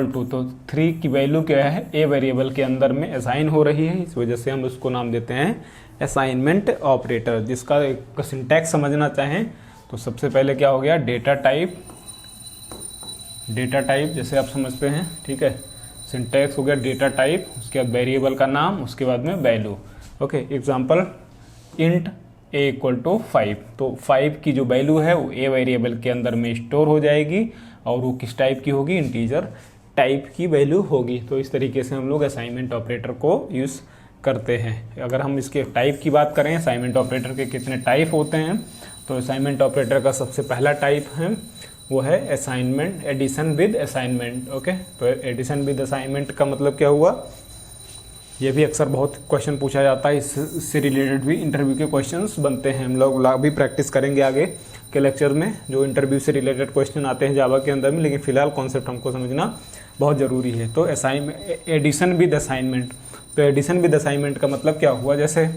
टू, तो 3 की वैल्यू क्या है, a वेरिएबल के अंदर में असाइन हो रही है, इस वजह से हम उसको नाम देते हैं असाइनमेंट ऑपरेटर। जिसका एक सिंटैक्स समझना चाहें तो सबसे पहले क्या हो गया, डेटा टाइप, डेटा टाइप जैसे आप समझते हैं, ठीक है, सिंटैक्स हो गया डेटा टाइप, उसके बाद वेरिएबल का नाम, उसके बाद में value. Okay, example int a equal to 5, तो 5 की जो वैल्यू है वो a वेरिएबल के अंदर में स्टोर हो जाएगी और वो किस टाइप की होगी, इंटीजर टाइप की वैल्यू होगी। तो इस तरीके से हम लोग असाइनमेंट ऑपरेटर को यूज़ करते हैं। अगर हम इसके टाइप की बात करें, असाइनमेंट ऑपरेटर के कितने टाइप होते हैं, तो असाइनमेंट ऑपरेटर का सबसे पहला टाइप है वो है assignment, addition with assignment. Okay, तो एडिशन विद असाइनमेंट का मतलब क्या हुआ, ये भी अक्सर बहुत क्वेश्चन पूछा जाता है, इससे रिलेटेड भी इंटरव्यू के क्वेश्चंस बनते हैं। हम लोग भी प्रैक्टिस करेंगे आगे के लेक्चर में, जो इंटरव्यू से रिलेटेड क्वेश्चन आते हैं जावा के अंदर में, लेकिन फिलहाल कॉन्सेप्ट हमको समझना बहुत ज़रूरी है। तो एडिशन विद असाइनमेंट, तो एडिशन विद असाइनमेंट का मतलब क्या हुआ, जैसे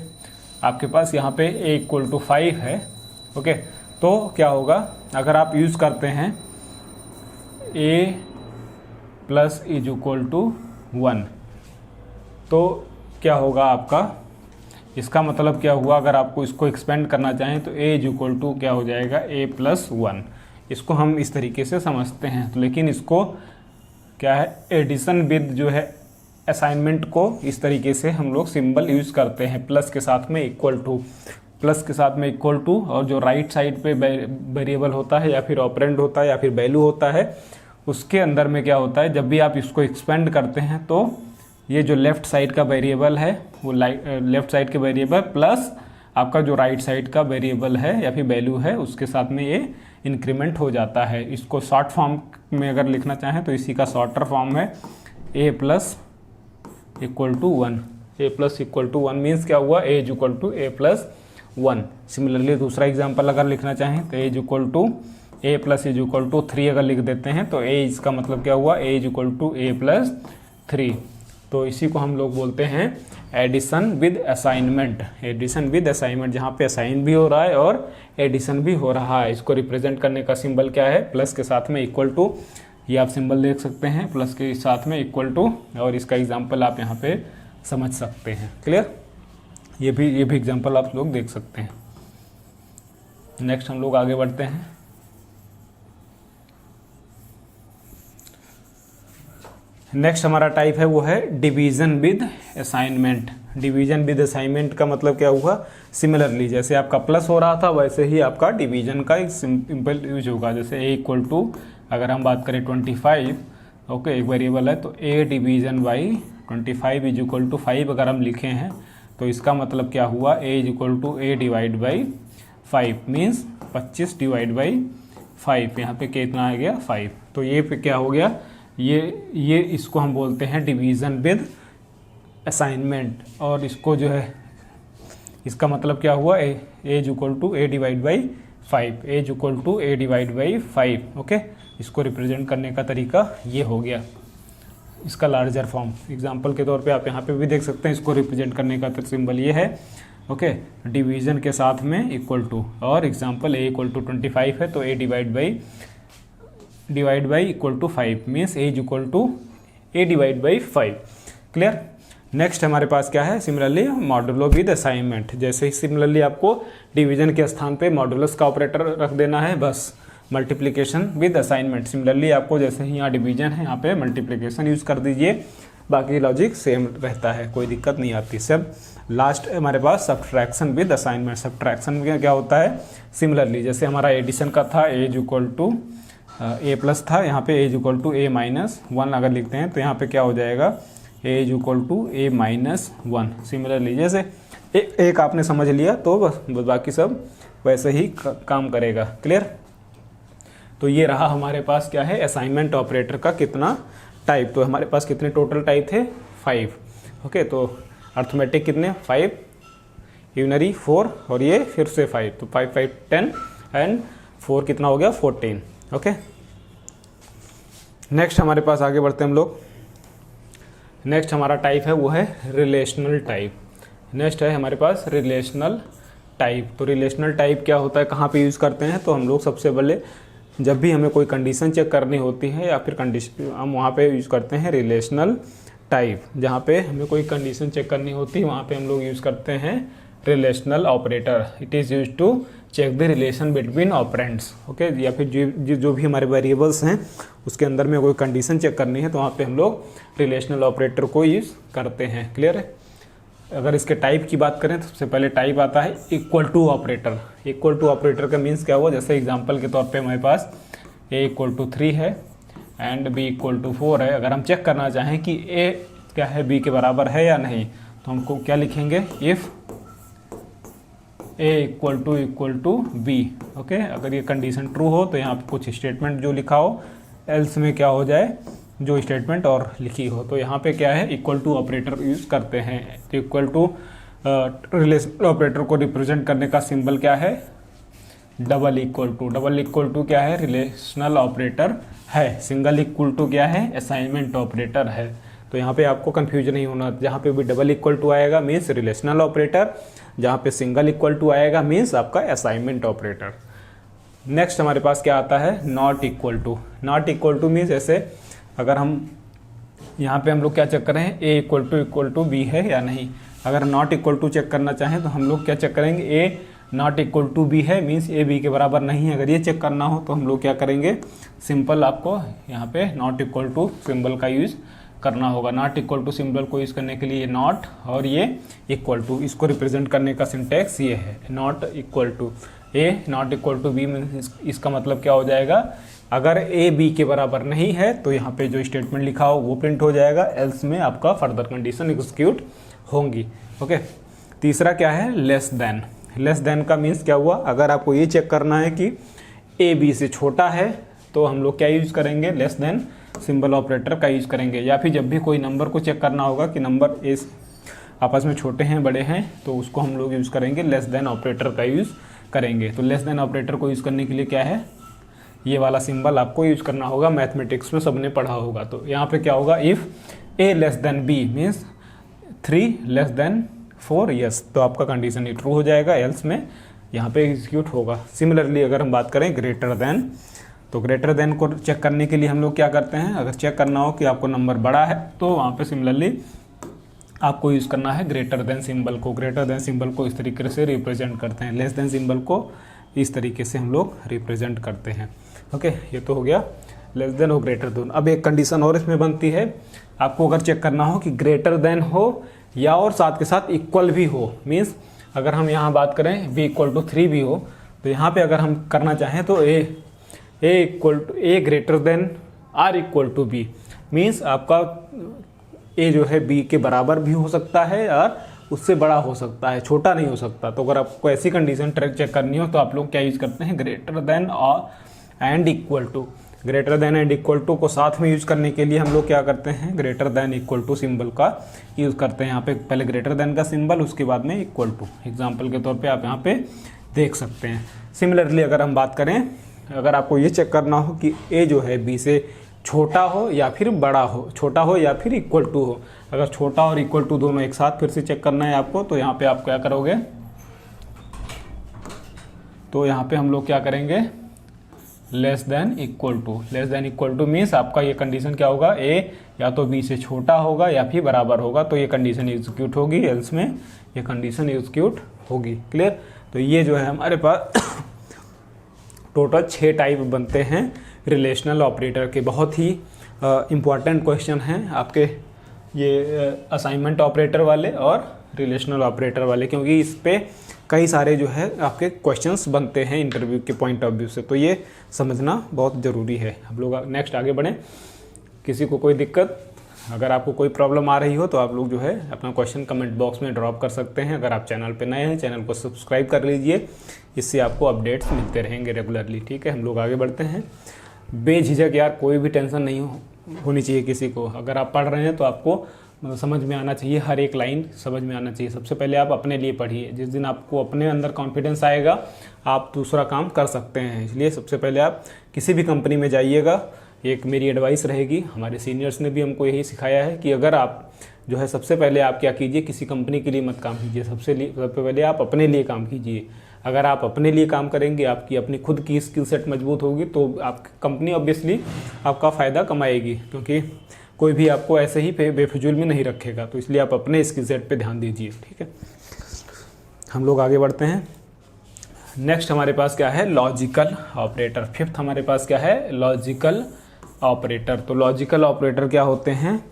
आपके पास यहाँ पे a इक्वल टू 5 है। ओके, तो क्या होगा, अगर आप यूज़ करते हैं a plus is equal to 1, तो क्या होगा आपका, इसका मतलब क्या हुआ, अगर आपको इसको एक्सपेंड करना चाहें तो a इज इक्वल टू क्या हो जाएगा, a प्लस 1। इसको हम इस तरीके से समझते हैं, तो लेकिन इसको क्या है, एडिशन विद जो है असाइनमेंट को इस तरीके से हम लोग सिंबल यूज़ करते हैं, प्लस के साथ में इक्वल टू, प्लस के साथ में इक्वल टू, और जो राइट साइड पे वेरिएबल होता है या फिर ऑपरेंड होता है या फिर वैल्यू होता है, उसके अंदर में क्या होता है, जब भी आप इसको एक्सपेंड करते हैं तो ये जो लेफ़्ट साइड का वेरिएबल है वो लेफ़्ट साइड के वेरिएबल प्लस आपका जो राइट साइड का वेरिएबल है या फिर वैल्यू है, उसके साथ में ये इंक्रीमेंट हो जाता है। इसको शॉर्ट फॉर्म में अगर लिखना चाहें तो इसी का शॉर्टर फॉर्म है a plus equal to 1। a plus equal to 1 means क्या हुआ, a is equal to a plus 1। Similarly दूसरा एग्जाम्पल अगर लिखना चाहें तो a is equal to A plus is equal to 3 अगर लिख देते हैं तो ए इसका मतलब क्या हुआ, A is equal to A plus 3। तो इसी को हम लोग बोलते हैं addition with assignment. Addition with assignment, जहाँ पे असाइन भी हो रहा है और एडिशन भी हो रहा है। इसको रिप्रेजेंट करने का सिंबल क्या है, प्लस के साथ में इक्वल टू, ये आप सिंबल देख सकते हैं प्लस के साथ में इक्वल टू, और इसका एग्जाम्पल आप यहाँ पे समझ सकते हैं। क्लियर, ये भी एग्जाम्पल आप लोग देख सकते हैं। नेक्स्ट हम लोग आगे बढ़ते हैं। नेक्स्ट हमारा टाइप है वो है division with assignment. Division with assignment का मतलब क्या हुआ, सिमिलरली जैसे आपका प्लस हो रहा था वैसे ही आपका डिवीजन का एक सिंपल यूज होगा। जैसे ए इक्वल टू, अगर हम बात करें 25, ओके, एक वेरिएबल है तो a division by 25 is equal to 5 अगर हम लिखे हैं तो इसका मतलब क्या हुआ, A is equal to A divide by 5 means 25 divide by 5। यहाँ पे कितना आ गया 5। तो ये पे क्या हो गया, ये इसको हम बोलते हैं डिवीज़न विद असाइनमेंट। और इसको जो है, इसका मतलब क्या हुआ, A is equal to A divide by 5, A is equal to A divide by 5। Okay, इसको रिप्रेजेंट करने का तरीका ये हो गया, इसका लार्जर फॉर्म। एग्जांपल के तौर पे आप यहाँ पे भी देख सकते हैं, इसको रिप्रेजेंट करने का सिंबल ये है। ओके, डिवीज़न के साथ में इक्वल टू, और एग्जांपल ए इक्वल टू 25 है तो A divide by equal to 5 means A is equal to A divide by 5। Clear. Next हमारे पास क्या है, सिमिलरली मॉडुलो विद असाइनमेंट। जैसे ही सिमिलरली आपको डिवीजन के स्थान पे मॉडुलस का ऑपरेटर रख देना है, बस मल्टीप्लिकेशन विद असाइनमेंट। सिमिलरली आपको जैसे ही यहाँ डिवीजन है यहाँ पे मल्टीप्लिकेशन यूज़ कर दीजिए, बाकी लॉजिक सेम रहता है, कोई दिक्कत नहीं आती। सब लास्ट हमारे पास सब्ट्रैक्शन विद असाइनमेंट। सब्ट्रैक्शन में क्या होता है, सिमिलरली जैसे हमारा एडिशन का था A is equal to A plus था, यहाँ पे A is equal to A minus 1 अगर लिखते हैं तो यहाँ पे क्या हो जाएगा, A is equal to A minus 1। Similarly जैसे एक आपने समझ लिया तो बस बाकी सब वैसे ही काम करेगा। क्लियर। तो ये रहा हमारे पास क्या है, असाइनमेंट ऑपरेटर का कितना टाइप। तो हमारे पास कितने टोटल टाइप थे, 5। ओके, तो अर्थमेटिक कितने 5, यूनरी 4, और ये फिर से 5, तो 5 5 10 एंड 4 कितना हो गया 14। ओके, नेक्स्ट हमारे पास आगे बढ़ते हैं हम लोग। नेक्स्ट हमारा टाइप है वो है रिलेशनल टाइप। नेक्स्ट है हमारे पास रिलेशनल टाइप। तो रिलेशनल टाइप क्या होता है, कहाँ पे यूज़ करते हैं, तो हम लोग सबसे पहले जब भी हमें कोई कंडीशन चेक करनी होती है या फिर कंडीशन, हम वहाँ पे यूज़ करते हैं रिलेशनल टाइप। जहाँ पे हमें कोई कंडीशन चेक करनी होती है वहाँ पे हम लोग यूज़ करते हैं relational operator. It is use to check the relation between operands. Okay, या फिर जो भी हमारे वेरिएबल्स हैं उसके अंदर में कोई कंडीशन चेक करनी है तो वहाँ पे हम लोग रिलेशनल ऑपरेटर को यूज़ करते हैं। क्लियर है। अगर इसके टाइप की बात करें तो सबसे पहले टाइप आता है equal to operator. Equal to operator का मीन्स क्या हुआ, जैसे एग्जांपल के तौर पे हमारे पास ए इक्वल टू 3 है एंड बी इक्वल टू 4 है। अगर हम चेक करना चाहें कि ए क्या है बी के बराबर है या नहीं, तो हमको क्या लिखेंगे, if a equal to b. Okay, अगर ये कंडीशन ट्रू हो तो यहाँ पे कुछ स्टेटमेंट जो लिखा हो, एल्स में क्या हो जाए जो स्टेटमेंट और लिखी हो। तो यहाँ पे क्या है, इक्वल टू ऑपरेटर यूज़ करते हैं। तो इक्वल टू रिलेशनल ऑपरेटर को रिप्रेजेंट करने का सिंबल क्या है, double equal to. Double equal to क्या है, रिलेशनल ऑपरेटर है। सिंगल इक्वल टू क्या है, असाइनमेंट ऑपरेटर है। तो यहाँ पे आपको कंफ्यूजन नहीं होना, जहाँ पे भी डबल इक्वल टू आएगा मीन्स रिलेशनल ऑपरेटर, जहाँ पे सिंगल इक्वल टू आएगा मीन्स आपका असाइनमेंट ऑपरेटर। नेक्स्ट हमारे पास क्या आता है, not equal to. Not equal to means ऐसे अगर हम यहाँ पे हम लोग क्या चेक करें, ए इक्वल टू बी है या नहीं। अगर नॉट इक्वल टू चेक करना चाहें तो हम लोग क्या चेक करेंगे, ए नॉट इक्वल टू बी है मीन्स ए बी के बराबर नहीं है। अगर ये चेक करना हो तो हम लोग क्या करेंगे, सिंपल आपको यहाँ पे नॉट इक्वल टू सिंबल का यूज़ करना होगा। नॉट इक्वल टू सिंबल को यूज़ करने के लिए नॉट और ये इक्वल टू, इसको रिप्रेजेंट करने का सिंटैक्स ये है, not equal to. A not equal to b means इसका मतलब क्या हो जाएगा, अगर ए बी के बराबर नहीं है तो यहाँ पे जो स्टेटमेंट लिखा हो वो प्रिंट हो जाएगा, एल्स में आपका फर्दर कंडीशन एग्जीक्यूट होंगी। ओके, तीसरा क्या है, लेस देन। लेस देन का मीन्स क्या हुआ, अगर आपको ये चेक करना है कि ए बी से छोटा है तो हम लोग क्या यूज़ करेंगे, लेस देन सिंबल ऑपरेटर का यूज़ करेंगे। या फिर जब भी कोई नंबर को चेक करना होगा कि नंबर ए आपस में छोटे हैं बड़े हैं तो उसको हम लोग यूज़ करेंगे लेस देन ऑपरेटर का यूज़ करेंगे। तो लेस देन ऑपरेटर को यूज़ करने के लिए क्या है, ये वाला सिंबल आपको यूज करना होगा, मैथमेटिक्स में सबने पढ़ा होगा। तो यहाँ पे क्या होगा, if a less than b means 3 less than 4, yes, तो आपका कंडीशन ये ट्रू हो जाएगा, एल्स में यहाँ पे एग्जीक्यूट होगा। सिमिलरली अगर हम बात करें ग्रेटर देन, तो ग्रेटर देन को चेक करने के लिए हम लोग क्या करते हैं, अगर चेक करना हो कि आपको नंबर बड़ा है तो वहाँ पे सिमिलरली आपको यूज़ करना है ग्रेटर देन सिंबल को। ग्रेटर देन सिंबल को इस तरीके से रिप्रेजेंट करते हैं, लेस देन सिंबल को इस तरीके से हम लोग रिप्रेजेंट करते हैं। ओके, ये तो हो गया लेस देन और ग्रेटर देन। अब एक कंडीशन और इसमें बनती है, आपको अगर चेक करना हो कि ग्रेटर देन हो या और साथ के साथ इक्वल भी हो, मीन्स अगर हम यहाँ बात करें b = 3 भी हो, तो यहाँ पे अगर हम करना चाहें तो a greater than r = b, means आपका a जो है b के बराबर भी हो सकता है और उससे बड़ा हो सकता है, छोटा नहीं हो सकता। तो अगर आपको ऐसी कंडीशन ट्रैक चेक करनी हो तो आप लोग क्या यूज़ करते हैं, ग्रेटर देन और and equal to. Greater than and equal to को साथ में यूज करने के लिए हम लोग क्या करते हैं, greater than equal to symbol का यूज़ करते हैं। यहाँ पे पहले ग्रेटर देन का सिंबल, उसके बाद में इक्वल टू। एग्जाम्पल के तौर पे आप यहाँ पे देख सकते हैं। सिमिलरली अगर हम बात करें, अगर आपको ये चेक करना हो कि a जो है b से छोटा हो या फिर बड़ा हो, छोटा हो या फिर इक्वल टू हो, अगर छोटा और इक्वल टू दोनों एक साथ फिर से चेक करना है आपको, तो यहाँ पे आप क्या करोगे, तो यहाँ पे हम लोग क्या करेंगे, less than equal to. Less than equal to means आपका ये कंडीशन क्या होगा, a या तो b से छोटा होगा या फिर बराबर होगा, तो ये कंडीशन एग्जीक्यूट होगी, एल्स में ये कंडीशन एग्जीक्यूट होगी। क्लियर। तो ये जो है हमारे पास टोटल 6 टाइप बनते हैं रिलेशनल ऑपरेटर के। बहुत ही इम्पॉर्टेंट क्वेश्चन हैं आपके ये असाइनमेंट ऑपरेटर वाले और रिलेशनल ऑपरेटर वाले, क्योंकि इस पे कई सारे जो है आपके क्वेश्चंस बनते हैं इंटरव्यू के पॉइंट ऑफ व्यू से, तो ये समझना बहुत ज़रूरी है। हम लोग नेक्स्ट आगे बढ़ें। किसी को कोई दिक्कत, अगर आपको कोई प्रॉब्लम आ रही हो तो आप लोग जो है अपना क्वेश्चन कमेंट बॉक्स में ड्रॉप कर सकते हैं। अगर आप चैनल पे नए हैं, चैनल को सब्सक्राइब कर लीजिए, इससे आपको अपडेट्स मिलते रहेंगे रेगुलरली। ठीक है, हम लोग आगे बढ़ते हैं। बेझिझक यार, कोई भी टेंशन नहीं होनी चाहिए किसी को। अगर आप पढ़ रहे हैं तो आपको समझ में आना चाहिए, हर एक लाइन समझ में आना चाहिए। सबसे पहले आप अपने लिए पढ़िए, जिस दिन आपको अपने अंदर कॉन्फिडेंस आएगा आप दूसरा काम कर सकते हैं। इसलिए सबसे पहले आप किसी भी कंपनी में जाइएगा, एक मेरी एडवाइस रहेगी, हमारे सीनियर्स ने भी हमको यही सिखाया है कि अगर आप जो है सबसे पहले आप क्या कीजिए, किसी कंपनी के लिए मत काम कीजिए, सबसे पहले आप अपने लिए काम कीजिए। अगर आप अपने लिए काम करेंगे, आपकी अपनी खुद की स्किल सेट मजबूत होगी, तो आप कंपनी ऑब्वियसली आपका फ़ायदा कमाएगी, क्योंकि कोई भी आपको ऐसे ही बेफिजूल में नहीं रखेगा। तो इसलिए आप अपने स्किल सेट पे ध्यान दीजिए। ठीक है, हम लोग आगे बढ़ते हैं। नेक्स्ट हमारे पास क्या है, लॉजिकल ऑपरेटर। फिफ्थ हमारे पास क्या है, लॉजिकल ऑपरेटर। तो लॉजिकल ऑपरेटर क्या होते हैं,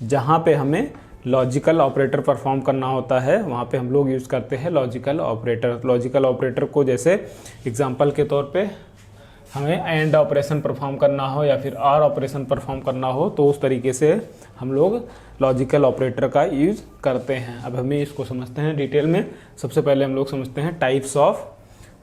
जहाँ पे हमें लॉजिकल ऑपरेटर परफॉर्म करना होता है वहाँ पे हम लोग यूज़ करते हैं लॉजिकल ऑपरेटर। लॉजिकल ऑपरेटर को जैसे एग्जांपल के तौर पे हमें एंड ऑपरेशन परफॉर्म करना हो या फिर आर ऑपरेशन परफॉर्म करना हो, तो उस तरीके से हम लोग लॉजिकल ऑपरेटर का यूज़ करते हैं। अब हमें इसको समझते हैं डिटेल में। सबसे पहले हम लोग समझते हैं types of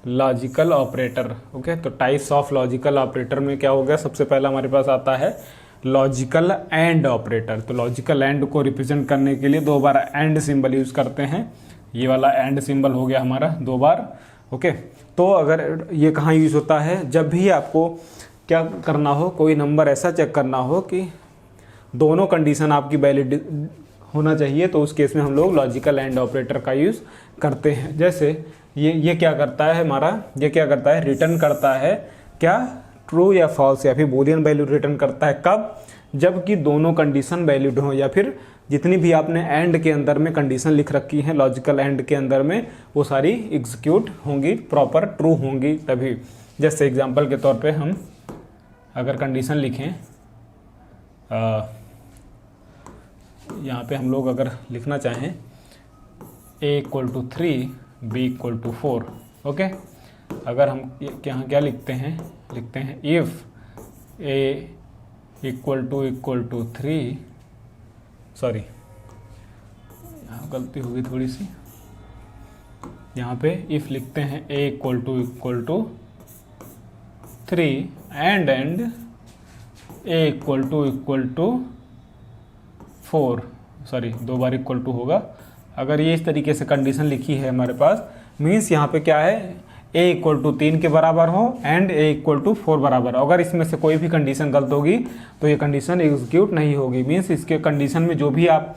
logical operator. Okay, तो टाइप्स ऑफ लॉजिकल ऑपरेटर में क्या हो गया, सबसे पहला हमारे पास आता है लॉजिकल एंड ऑपरेटर। तो लॉजिकल एंड को रिप्रेजेंट करने के लिए 2 बार एंड सिंबल यूज़ करते हैं। ये वाला एंड सिंबल हो गया हमारा 2 बार। ओके, तो अगर ये कहाँ यूज़ होता है, जब भी आपको क्या करना हो, कोई नंबर ऐसा चेक करना हो कि दोनों कंडीशन आपकी वैलिड होना चाहिए, तो उस केस में हम लोग लॉजिकल एंड ऑपरेटर का यूज़ करते हैं। जैसे ये क्या करता है हमारा, ये क्या करता है, रिटर्न करता है क्या, ट्रू या फॉल्स या फिर बूलियन वैल्यू रिटर्न करता है। कब, जबकि दोनों कंडीशन वैलिड हो, या फिर जितनी भी आपने एंड के अंदर में कंडीशन लिख रखी है लॉजिकल एंड के अंदर में, वो सारी एग्जीक्यूट होंगी, प्रॉपर ट्रू होंगी तभी। जैसे एग्जांपल के तौर पे हम अगर कंडीशन लिखें, यहाँ पे हम लोग अगर लिखना चाहें a = 3 b = 4। ओके, अगर हम यहाँ क्या लिखते हैं इफ़ a = 3, सॉरी यहाँ गलती होगी थोड़ी सी, यहाँ पे इफ़ लिखते हैं a = 3 एंड a = 4, सॉरी 2 बार इक्वल टू होगा। अगर ये इस तरीके से कंडीशन लिखी है हमारे पास, मीन्स यहाँ पे क्या है, ए इक्वल टू 3 के बराबर हो एंड ए इक्वल टू 4 बराबर। अगर इसमें से कोई भी कंडीशन गलत होगी तो ये कंडीशन एग्जीक्यूट नहीं होगी। मीन्स इसके कंडीशन में जो भी आप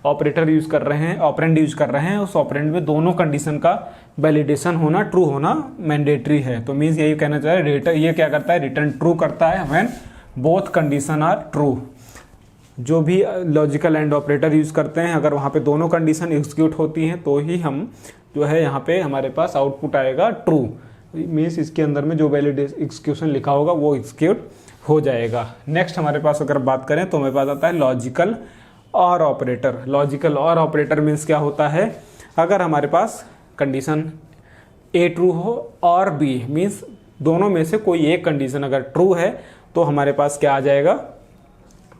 ऑपरेटर यूज कर रहे हैं, ऑपरेंड यूज कर रहे हैं, उस ऑपरेंड में दोनों कंडीशन का वैलिडेशन होना, ट्रू होना मैंडेटरी है। तो मीन्स यही कहना चाह रहे हैं, ये क्या करता है, रिटर्न ट्रू करता है when both condition are true. जो भी लॉजिकल एंड ऑपरेटर यूज करते हैं, अगर वहाँ पे दोनों कंडीशन एग्जीक्यूट होती हैं तो ही हम जो है यहाँ पे हमारे पास आउटपुट आएगा ट्रू। मीन्स इसके अंदर में जो वैलिड एग्जीक्यूशन लिखा होगा वो एग्जीक्यूट हो जाएगा। नेक्स्ट हमारे पास अगर बात करें तो हमें पास आता है लॉजिकल और ऑपरेटर। लॉजिकल और ऑपरेटर मीन्स क्या होता है, अगर हमारे पास कंडीशन ए ट्रू हो और बी, मीन्स दोनों में से कोई एक कंडीशन अगर ट्रू है तो हमारे पास क्या आ जाएगा,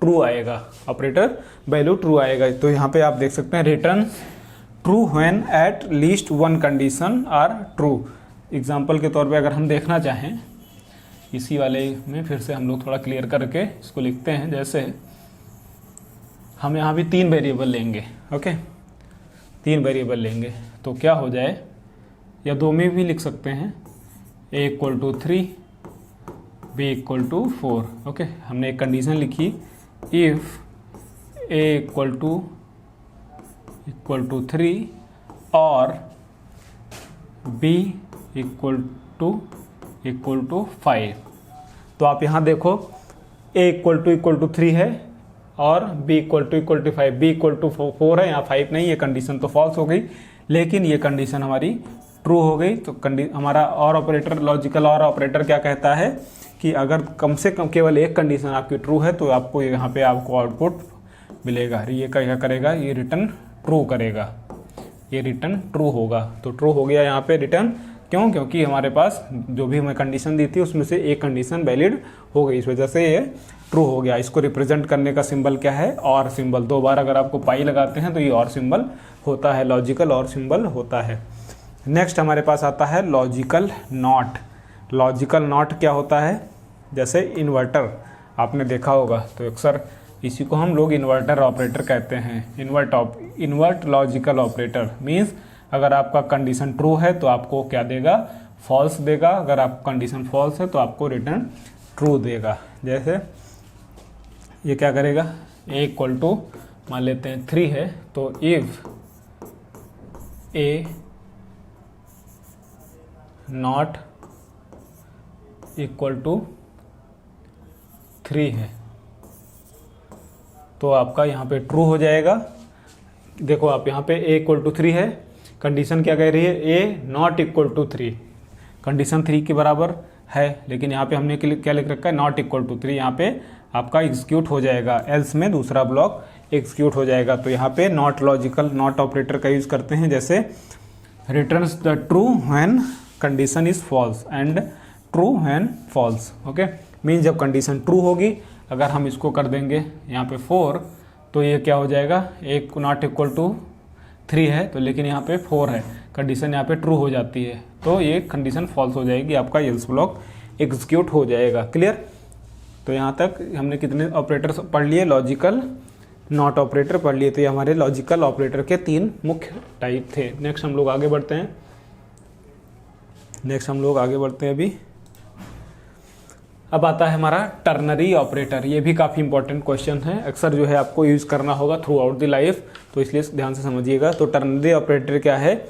ट्रू आएगा, ऑपरेटर वैल्यू ट्रू आएगा। तो यहाँ पे आप देख सकते हैं return true when at least one condition are true. Example के तौर पे अगर हम देखना चाहें, इसी वाले में फिर से हम लोग थोड़ा क्लियर करके इसको लिखते हैं। जैसे हम यहाँ भी 3 वेरिएबल लेंगे, ओके, 3 वेरिएबल लेंगे तो क्या हो जाए, या 2 में भी लिख सकते हैं, A equal to 3 B equal to 4। Okay, हमने एक कंडीशन लिखी, इफ ए इक्वल टू 3 और बी इक्वल टू 5। तो आप यहाँ देखो ए इक्वल टू 3 है और b equal to 5, B equal to 4 है, यहाँ 5 नहीं, ये कंडीशन तो फॉल्स हो गई, लेकिन ये कंडीशन हमारी ट्रू हो गई। तो हमारा और ऑपरेटर, लॉजिकल और ऑपरेटर क्या कहता है कि अगर कम से कम केवल एक कंडीशन आपकी ट्रू है तो आपको यहाँ पे आपको आउटपुट मिलेगा। ये क्या करेगा, ये रिटर्न ट्रू करेगा, ये रिटर्न ट्रू होगा। तो ट्रू हो गया यहाँ पे रिटर्न, क्यों, क्योंकि हमारे पास जो भी हमें कंडीशन दी थी उसमें से एक कंडीशन वैलिड हो गई, इस वजह से ये ट्रू हो गया। इसको रिप्रेजेंट करने का सिंबल क्या है, और सिंबल। 2 बार अगर आपको पाई लगाते हैं तो ये और सिंबल होता है, लॉजिकल और सिंबल होता है। नेक्स्ट हमारे पास आता है लॉजिकल नॉट। लॉजिकल नॉट क्या होता है, जैसे इन्वर्टर आपने देखा होगा, तो अक्सर इसी को हम लोग इन्वर्टर ऑपरेटर कहते हैं। इन्वर्ट लॉजिकल ऑपरेटर मीन्स अगर आपका कंडीशन ट्रू है तो आपको क्या देगा, फॉल्स देगा। अगर आप कंडीशन फॉल्स है तो आपको रिटर्न ट्रू देगा। जैसे ये क्या करेगा, ए इक्वल टू मान लेते हैं 3 है, तो if a not equal to 3 है तो आपका यहाँ पे ट्रू हो जाएगा। देखो आप यहाँ पे ए इक्वल टू 3 है, कंडीशन क्या कह रही है, ए नॉट इक्वल टू 3, कंडीशन 3 के बराबर है, लेकिन यहाँ पे हमने क्या लिख रखा है, नॉट इक्वल टू 3। यहाँ पे आपका एग्जीक्यूट हो जाएगा, एल्स में दूसरा ब्लॉक एग्जीक्यूट हो जाएगा। तो यहाँ पे नॉट लॉजिकल नॉट ऑपरेटर का यूज करते हैं, जैसे returns the true when condition is false and true when false. Okay, mean जब कंडीशन ट्रू होगी, अगर हम इसको कर देंगे यहाँ पे 4 तो ये क्या हो जाएगा, एक नॉट इक्वल टू 3 है तो लेकिन यहाँ पे 4 है, कंडीशन यहाँ पे ट्रू हो जाती है तो ये कंडीशन फॉल्स हो जाएगी, आपका एल्स ब्लॉक एग्जीक्यूट हो जाएगा। क्लियर। तो यहाँ तक हमने कितने ऑपरेटर पढ़ लिए, लॉजिकल नॉट ऑपरेटर पढ़ लिए। तो ये हमारे लॉजिकल ऑपरेटर के 3 मुख्य टाइप थे। नेक्स्ट हम लोग आगे बढ़ते हैं, अभी अब आता है हमारा टर्नरी ऑपरेटर। ये भी काफ़ी इंपॉर्टेंट क्वेश्चन है, अक्सर जो है आपको यूज़ करना होगा थ्रू आउट द लाइफ, तो इसलिए ध्यान से समझिएगा। तो टर्नरी ऑपरेटर क्या है,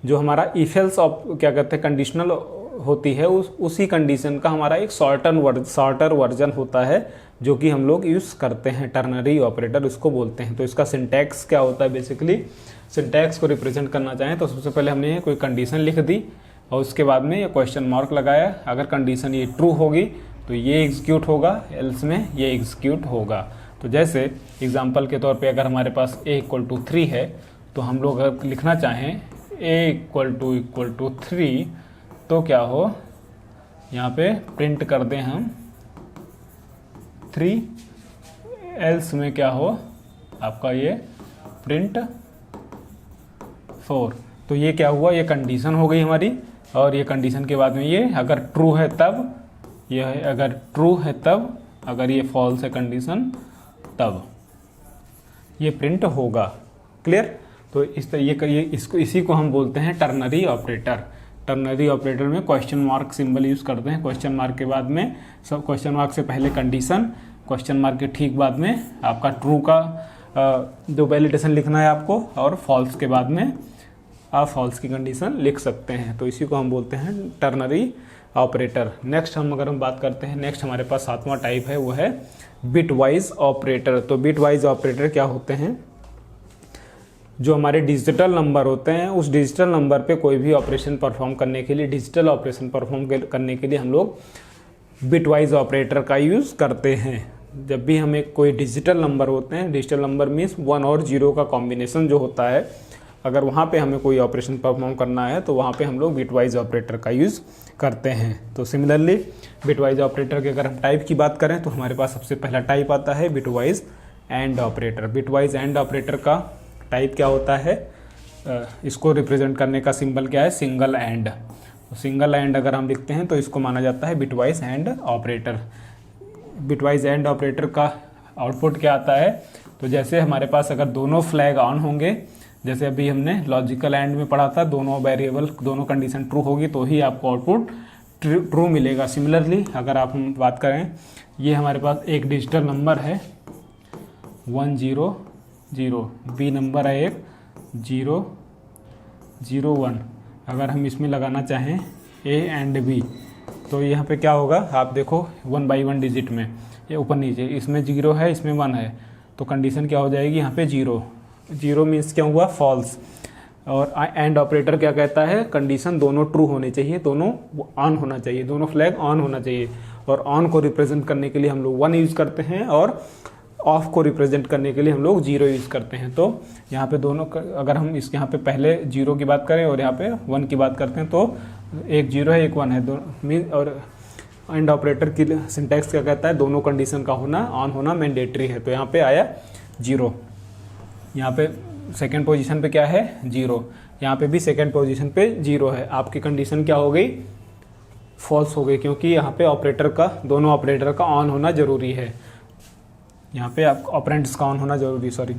जो हमारा इफ एल्स क्या कहते हैं कंडीशनल होती है, उसी कंडीशन का हमारा एक शॉर्टर वर्जन होता है जो कि हम लोग यूज़ करते हैं, टर्नरी ऑपरेटर उसको बोलते हैं। तो इसका सिंटैक्स क्या होता है, बेसिकली सिंटैक्स को रिप्रेजेंट करना चाहें तो सबसे पहले हमने कोई कंडीशन लिख दी और उसके बाद में ये क्वेश्चन मार्क लगाया। अगर कंडीशन ये ट्रू होगी तो ये एग्जीक्यूट होगा, एल्स में ये एग्जीक्यूट होगा। तो जैसे एग्जांपल के तौर पे अगर हमारे पास a इक्वल टू 3 है तो हम लोग अगर लिखना चाहें a इक्वल टू 3 तो क्या हो, यहाँ पे प्रिंट कर दें हम 3, एल्स में क्या हो आपका ये प्रिंट 4। तो ये क्या हुआ, ये कंडीशन हो गई हमारी, और ये कंडीशन के बाद में ये अगर ट्रू है तब, ये है अगर ट्रू है तब, अगर ये फॉल्स है कंडीशन तब ये प्रिंट होगा। क्लियर। तो इस तरह ये इसी को हम बोलते हैं टर्नरी ऑपरेटर। टर्नरी ऑपरेटर में क्वेश्चन मार्क सिंबल यूज़ करते हैं। क्वेश्चन मार्क के बाद में सब, क्वेश्चन मार्क से पहले कंडीशन, क्वेश्चन मार्क के ठीक बाद में आपका ट्रू का जो वैलिडेशन लिखना है आपको, और फॉल्स के बाद में आप फॉल्स की कंडीशन लिख सकते हैं। तो इसी को हम बोलते हैं टर्नरी ऑपरेटर। नेक्स्ट अगर हम बात करते हैं, नेक्स्ट हमारे पास 7वां टाइप है, वो है बिटवाइज ऑपरेटर। तो बिटवाइज ऑपरेटर क्या होते हैं? जो हमारे डिजिटल नंबर होते हैं, उस डिजिटल नंबर पे कोई भी ऑपरेशन परफॉर्म करने के लिए, डिजिटल ऑपरेशन परफॉर्म करने के लिए हम लोग बिटवाइज ऑपरेटर का यूज़ करते हैं। जब भी हमें कोई डिजिटल नंबर होते हैं, डिजिटल नंबर मीन्स 1 और 0 का कॉम्बिनेशन जो होता है, अगर वहाँ पे हमें कोई ऑपरेशन परफॉर्म करना है तो वहाँ पे हम लोग बिटवाइज ऑपरेटर का यूज़ करते हैं। तो सिमिलरली बिटवाइज ऑपरेटर के अगर हम टाइप की बात करें तो हमारे पास सबसे पहला टाइप आता है bitwise and operator. Bitwise and operator का टाइप क्या होता है? इसको रिप्रेजेंट करने का सिंबल क्या है? Single and. सिंगल एंड अगर हम लिखते हैं तो इसको माना जाता है bitwise and operator. Bitwise and operator का आउटपुट क्या आता है? तो जैसे हमारे पास अगर दोनों फ्लैग ऑन होंगे, जैसे अभी हमने लॉजिकल एंड में पढ़ा था, दोनों वेरिएबल, दोनों कंडीशन ट्रू होगी तो ही आपको आउटपुट ट्रू मिलेगा। सिमिलरली अगर आप हम बात करें, ये हमारे पास एक डिजिटल नंबर है 100, बी नंबर है एक 001। अगर हम इसमें लगाना चाहें ए एंड बी, तो यहाँ पे क्या होगा? आप देखो 1 बाई 1 डिजिट में ये ऊपर नीचे, इसमें 0 है, इसमें 1 है, तो कंडीशन क्या हो जाएगी यहाँ पे? 0 मीन्स क्या हुआ? फॉल्स। और एंड ऑपरेटर क्या कहता है? कंडीशन दोनों ट्रू होने चाहिए, दोनों ऑन होना चाहिए, दोनों फ्लैग ऑन होना चाहिए। और ऑन को रिप्रेजेंट करने के लिए हम लोग 1 यूज़ करते हैं, और ऑफ को रिप्रेजेंट करने के लिए हम लोग 0 यूज़ करते हैं। तो यहाँ पे दोनों, अगर हम इसके यहाँ पे पहले 0 की बात करें और यहाँ पे 1 की बात करते हैं, तो एक 0 है, एक 1 है, दोनों मीन। और एंड ऑपरेटर की सिंटैक्स क्या कहता है? दोनों कंडीशन का होना, ऑन होना मैंडेटरी है। तो यहाँ पे आया 0, यहाँ पे सेकेंड पोजीशन पे क्या है? 0, यहाँ पे भी सेकेंड पोजीशन पे 0 है। आपकी कंडीशन क्या हो गई? फॉल्स हो गई, क्योंकि यहाँ पे ऑपरेटर का, दोनों ऑपरेटर का ऑन होना जरूरी है। यहाँ पे आप ऑपरेंड्स का ऑन होना जरूरी, सॉरी,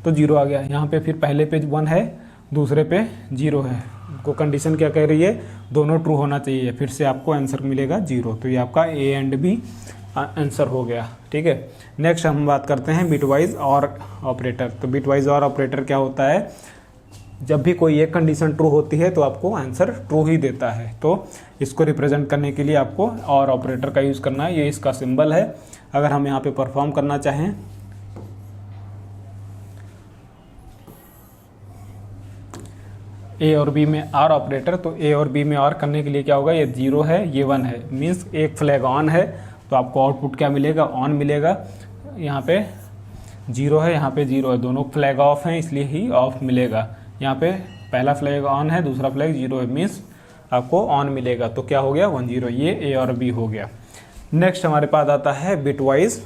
तो 0 आ गया। यहाँ पे फिर पहले पे 1 है, दूसरे पे 0 है, को कंडीशन क्या कह रही है? दोनों ट्रू होना चाहिए, फिर से आपको आंसर मिलेगा 0। तो ये आपका ए एंड बी आंसर हो गया। ठीक है, नेक्स्ट हम बात करते हैं बिटवाइज और ऑपरेटर। तो बिटवाइज और ऑपरेटर क्या होता है? जब भी कोई एक कंडीशन ट्रू होती है तो आपको आंसर ट्रू ही देता है। तो इसको रिप्रेजेंट करने के लिए आपको और ऑपरेटर का यूज़ करना है। ये इसका सिंबल है। अगर हम यहाँ पे परफॉर्म करना चाहें, ए और बी में आर ऑपरेटर, तो ए और बी में आर करने के लिए क्या होगा? ये 0 है, ये 1 है, मीन्स एक फ्लैग ऑन है, तो आपको आउटपुट क्या मिलेगा? ऑन मिलेगा। यहाँ पे 0 है, यहाँ पे 0 है, दोनों फ्लैग ऑफ हैं, इसलिए ही ऑफ मिलेगा। यहाँ पे पहला फ्लैग ऑन है, दूसरा फ्लैग 0 है, मीन्स आपको ऑन मिलेगा। तो क्या हो गया? 1 0। ये ए और बी हो गया। नेक्स्ट हमारे पास आता है बिटवाइज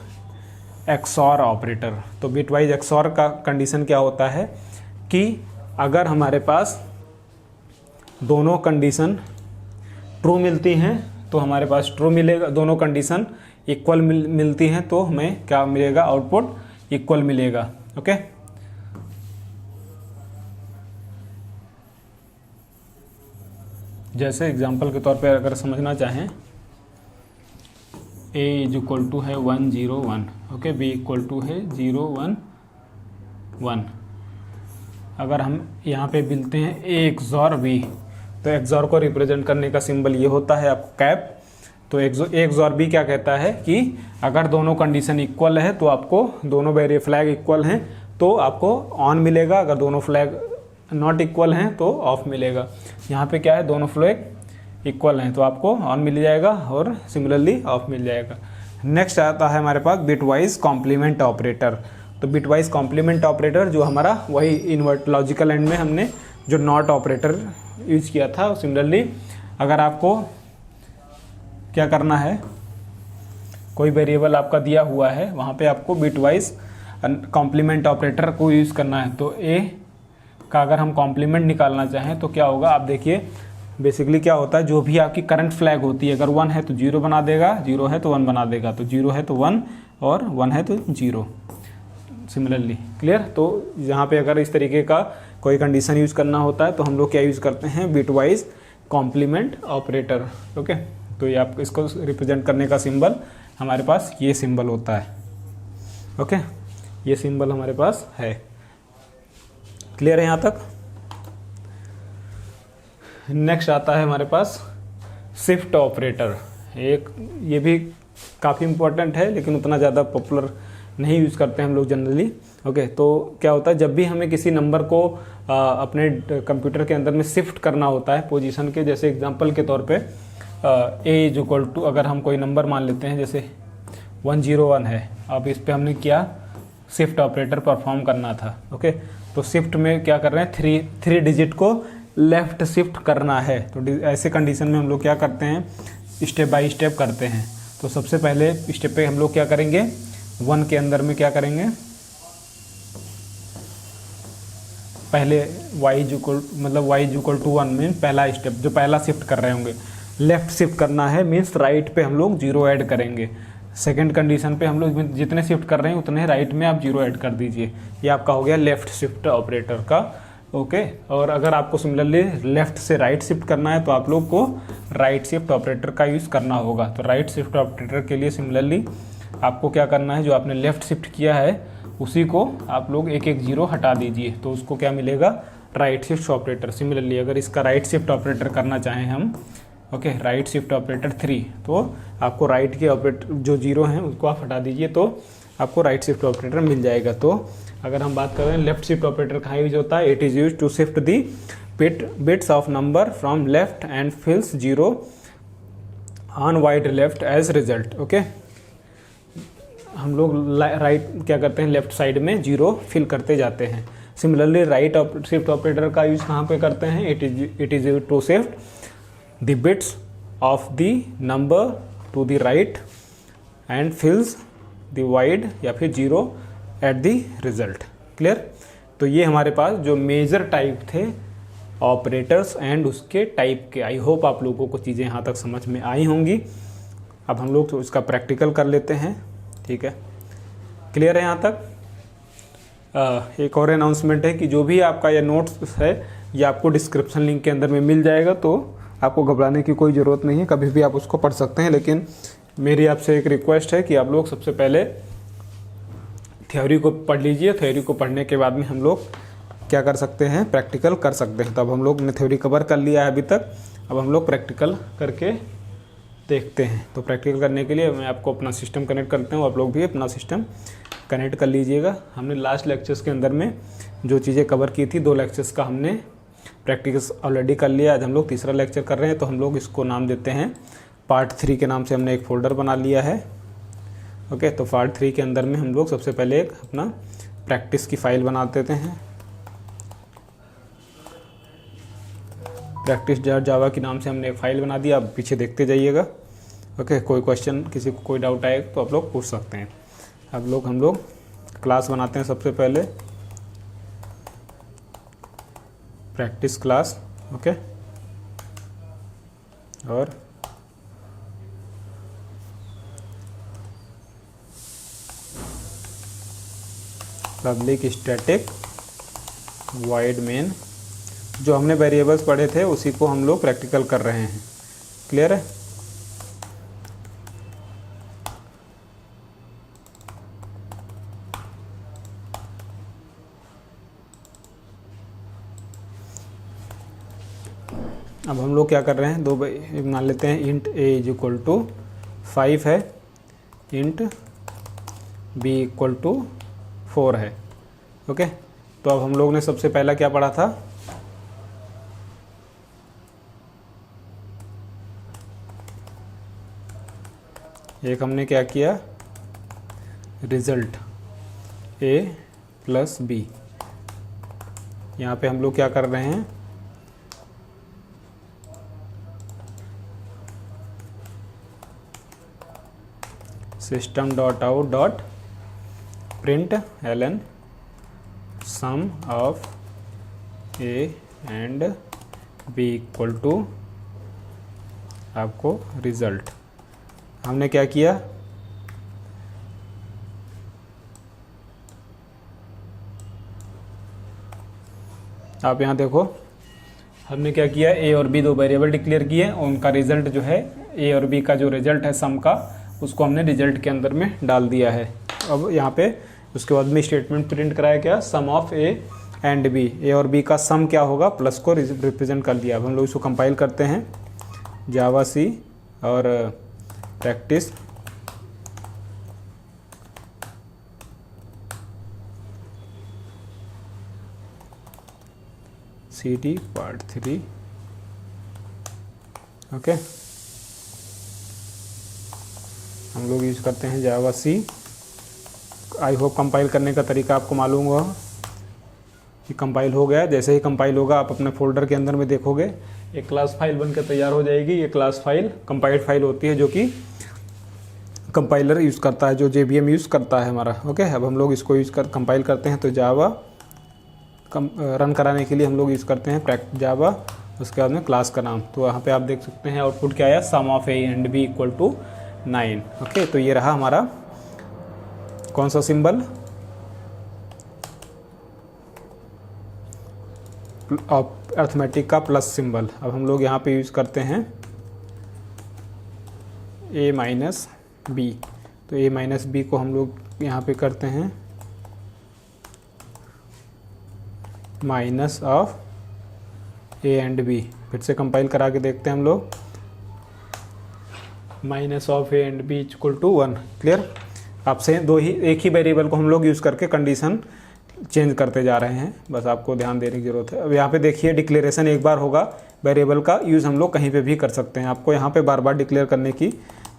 एक्सॉर ऑपरेटर। तो बिटवाइज एक्सॉर का कंडीशन क्या होता है कि अगर हमारे पास दोनों कंडीशन ट्रू मिलती हैं तो हमारे पास ट्रू मिलेगा, दोनों कंडीशन इक्वल मिलती हैं तो हमें क्या मिलेगा? आउटपुट इक्वल मिलेगा। ओके, जैसे एग्जांपल के तौर पे अगर समझना चाहें, a इज इक्वल टू है 1 0 1, ओके, b इक्वल टू है 0 1 1। अगर हम यहाँ पे मिलते हैं a XOR b, तो XOR को रिप्रेजेंट करने का सिंबल ये होता है आपको कैप। तो a XOR b क्या कहता है कि अगर दोनों कंडीशन इक्वल है तो आपको, दोनों वेरिएबल फ्लैग इक्वल हैं तो आपको ऑन मिलेगा, अगर दोनों फ्लैग नॉट इक्वल हैं तो ऑफ मिलेगा। यहाँ पे क्या है? दोनों फ्लैग इक्वल हैं तो आपको ऑन मिल जाएगा और सिमिलरली ऑफ मिल जाएगा। नेक्स्ट आता है हमारे पास बिटवाइज कॉम्प्लीमेंट ऑपरेटर। तो बिटवाइज कॉम्प्लीमेंट ऑपरेटर जो हमारा वही इन्वर्ट लॉजिकल एंड में हमने जो नॉट ऑपरेटर यूज किया था, सिमिलरली अगर आपको क्या करना है, कोई वेरिएबल आपका दिया हुआ है, वहाँ पे आपको बिटवाइज कॉम्प्लीमेंट ऑपरेटर को यूज़ करना है। तो ए का अगर हम कॉम्प्लीमेंट निकालना चाहें तो क्या होगा? आप देखिए, बेसिकली क्या होता है, जो भी आपकी करंट फ्लैग होती है, अगर 1 है तो 0 बना देगा, 0 है तो 1 बना देगा, तो 0 है तो 1 और 1 है तो 0, सिमिलरली। क्लियर? तो यहाँ पे अगर इस तरीके का कोई कंडीशन यूज़ करना होता है तो हम लोग क्या यूज़ करते हैं? Bitwise complement operator. ओके, तो ये आप इसको रिप्रेजेंट करने का सिंबल हमारे पास ये सिंबल होता है। ओके, ये सिंबल हमारे पास है। क्लियर है यहाँ तक? नेक्स्ट आता है हमारे पास शिफ्ट ऑपरेटर। एक ये भी काफ़ी इम्पोर्टेंट है लेकिन उतना ज़्यादा पॉपुलर नहीं यूज़ करते हैं हम लोग जनरली। ओके, तो क्या होता है, जब भी हमें किसी नंबर को अपने कंप्यूटर के अंदर में शिफ्ट करना होता है पोजीशन के, जैसे एग्जांपल के तौर पे ए इज इक्वल टू, अगर हम कोई नंबर मान लेते हैं जैसे 101 है, अब इस पर हमने क्या शिफ्ट ऑपरेटर परफॉर्म करना था। ओके, तो शिफ्ट में क्या कर रहे हैं, थ्री डिजिट को लेफ्ट शिफ्ट करना है। तो ऐसे कंडीशन में हम लोग क्या करते हैं, स्टेप बाय स्टेप करते हैं। तो सबसे पहले स्टेप पे हम लोग क्या करेंगे, 1 के अंदर में क्या करेंगे, पहले y is equal to 1 mean पहला स्टेप, जो पहला शिफ्ट कर रहे होंगे लेफ्ट शिफ्ट करना है, मीन्स राइट पे हम लोग 0 ऐड करेंगे। सेकंड कंडीशन पे हम लोग जितने शिफ्ट कर रहे हैं उतने राइट में आप 0 ऐड कर दीजिए। ये आपका हो गया लेफ्ट शिफ्ट ऑपरेटर का। ओके, और अगर आपको सिमिलरली लेफ्ट से राइट शिफ्ट करना है तो आप लोग को राइट शिफ्ट ऑपरेटर का यूज़ करना होगा। तो राइट शिफ्ट ऑपरेटर के लिए सिमिलरली आपको क्या करना है, जो आपने लेफ्ट शिफ्ट किया है उसी को आप लोग एक एक 0 हटा दीजिए, तो उसको क्या मिलेगा, राइट शिफ्ट ऑपरेटर। सिमिलरली अगर इसका राइट शिफ्ट ऑपरेटर करना चाहें हम, ओके, राइट शिफ्ट ऑपरेटर 3, तो आपको राइट के ऑपरेटर जो 0 हैं उसको आप हटा दीजिए तो आपको राइट शिफ्ट ऑपरेटर मिल जाएगा। तो अगर हम बात करें लेफ्ट शिफ्ट ऑपरेटर कहाँ यूज होता है, it is use to shift the bits of number from left and fills 0 on wide left as result. Okay, हम लोग राइट क्या करते हैं, लेफ्ट साइड में 0 फिल करते जाते हैं। सिमिलरली राइट शिफ्ट ऑपरेटर का यूज कहाँ पे करते हैं, it is to shift the bits of the number to the right and fills the wide या फिर 0 एट द रिजल्ट। क्लियर? तो ये हमारे पास जो मेजर टाइप थे ऑपरेटर्स एंड उसके टाइप के। आई होप आप लोगों को चीज़ें यहाँ तक समझ में आई होंगी। अब हम लोग तो इसका प्रैक्टिकल कर लेते हैं। ठीक है, क्लियर है यहाँ तक? एक और अनाउंसमेंट है कि जो भी आपका यह नोट्स है ये आपको डिस्क्रिप्शन लिंक के अंदर में मिल जाएगा, तो आपको घबराने की कोई ज़रूरत नहीं है, कभी भी आप उसको पढ़ सकते हैं। लेकिन मेरी आपसे एक रिक्वेस्ट है कि आप लोग सबसे पहले थ्योरी को पढ़ लीजिए। थ्योरी को पढ़ने के बाद में हम लोग क्या कर सकते हैं, प्रैक्टिकल कर सकते हैं। तो अब हम लोग ने थ्योरी कवर कर लिया है अभी तक, अब हम लोग प्रैक्टिकल करके देखते हैं। तो प्रैक्टिकल करने के लिए मैं आपको अपना सिस्टम कनेक्ट करता हूँ, आप लोग भी अपना सिस्टम कनेक्ट कर लीजिएगा। हमने लास्ट लेक्चर्स के अंदर में जो चीज़ें कवर की थी, 2 लेक्चर्स का हमने प्रैक्टिकल्स ऑलरेडी कर लिया। आज हम लोग तीसरा लेक्चर कर रहे हैं, तो हम लोग इसको नाम देते हैं पार्ट 3 के नाम से हमने एक फ़ोल्डर बना लिया है। ओके, तो पार्ट 3 के अंदर में हम लोग सबसे पहले एक अपना प्रैक्टिस की फाइल बना देते हैं। प्रैक्टिस जावा के नाम से हमने एक फ़ाइल बना दिया। आप पीछे देखते जाइएगा। ओके, कोई क्वेश्चन, किसी को कोई डाउट आए तो आप लोग पूछ सकते हैं। अब हम लोग क्लास बनाते हैं सबसे पहले, प्रैक्टिस क्लास। ओके, और पब्लिक स्टैटिक वाइड मेन, जो हमने वेरिएबल्स पढ़े थे उसी को हम लोग प्रैक्टिकल कर रहे हैं। क्लियर है? अब हम लोग क्या कर रहे हैं, 2 मान लेते हैं। Int a is equal to 5 है, इंट b इक्वल टू 4 है। ओके, तो अब हम लोग ने सबसे पहला क्या पढ़ा था, एक हमने क्या किया, रिजल्ट a प्लस b। यहाँ पे हम लोग क्या कर रहे हैं, system dot out dot print ln sum of a and b equal to आपको रिजल्ट। हमने क्या किया, आप यहाँ देखो, हमने क्या किया, ए और बी दो वेरिएबल डिक्लेयर किए और उनका रिजल्ट जो है ए और बी का जो रिजल्ट है सम का, उसको हमने रिजल्ट के अंदर में डाल दिया है। अब यहाँ पे उसके बाद में स्टेटमेंट प्रिंट कराया क्या, सम ऑफ ए एंड बी, ए और बी का सम क्या होगा, प्लस को रिप्रेजेंट कर दिया। अब हम लोग इसको कंपाइल करते हैं, जावा सी और प्रैक्टिस CD पार्ट 3। ओके, हम लोग यूज करते हैं जावा सी। आई होप कंपाइल करने का तरीका आपको मालूम हुआ कि कंपाइल हो गया। जैसे ही कंपाइल होगा आप अपने फोल्डर के अंदर में देखोगे एक क्लास फाइल बनकर तैयार हो जाएगी। ये क्लास फाइल कंपाइल्ड फाइल होती है जो कि कंपाइलर यूज़ करता है, जो JVM यूज़ करता है हमारा। ओके, अब हम लोग इसको यूज़ कर कंपाइल करते हैं। तो जावा रन कराने के लिए हम लोग यूज़ करते हैं जावा, उसके बाद में क्लास का नाम। तो वहाँ पे आप देख सकते हैं आउटपुट क्या आया, sum of A and B equal to 9। Okay, तो ये रहा हमारा कौन सा सिंबल, अर्थमेटिक का प्लस सिंबल। अब हम लोग यहाँ पे यूज़ करते हैं a माइनस बी। तो a माइनस बी को हम लोग यहाँ पे करते हैं minus of A and B. फिर से कंपाइल करा के देखते हैं हम लोग, minus of A and B equal to 1। Clear, आपसे एक ही वेरिएबल को हम लोग यूज़ करके कंडीशन चेंज करते जा रहे हैं, बस आपको ध्यान देने की ज़रूरत है। अब यहाँ पे देखिए डिक्लेरेशन एक बार होगा, वेरिएबल का यूज़ हम लोग कहीं पे भी कर सकते हैं। आपको यहाँ पे बार बार डिक्लेयर करने की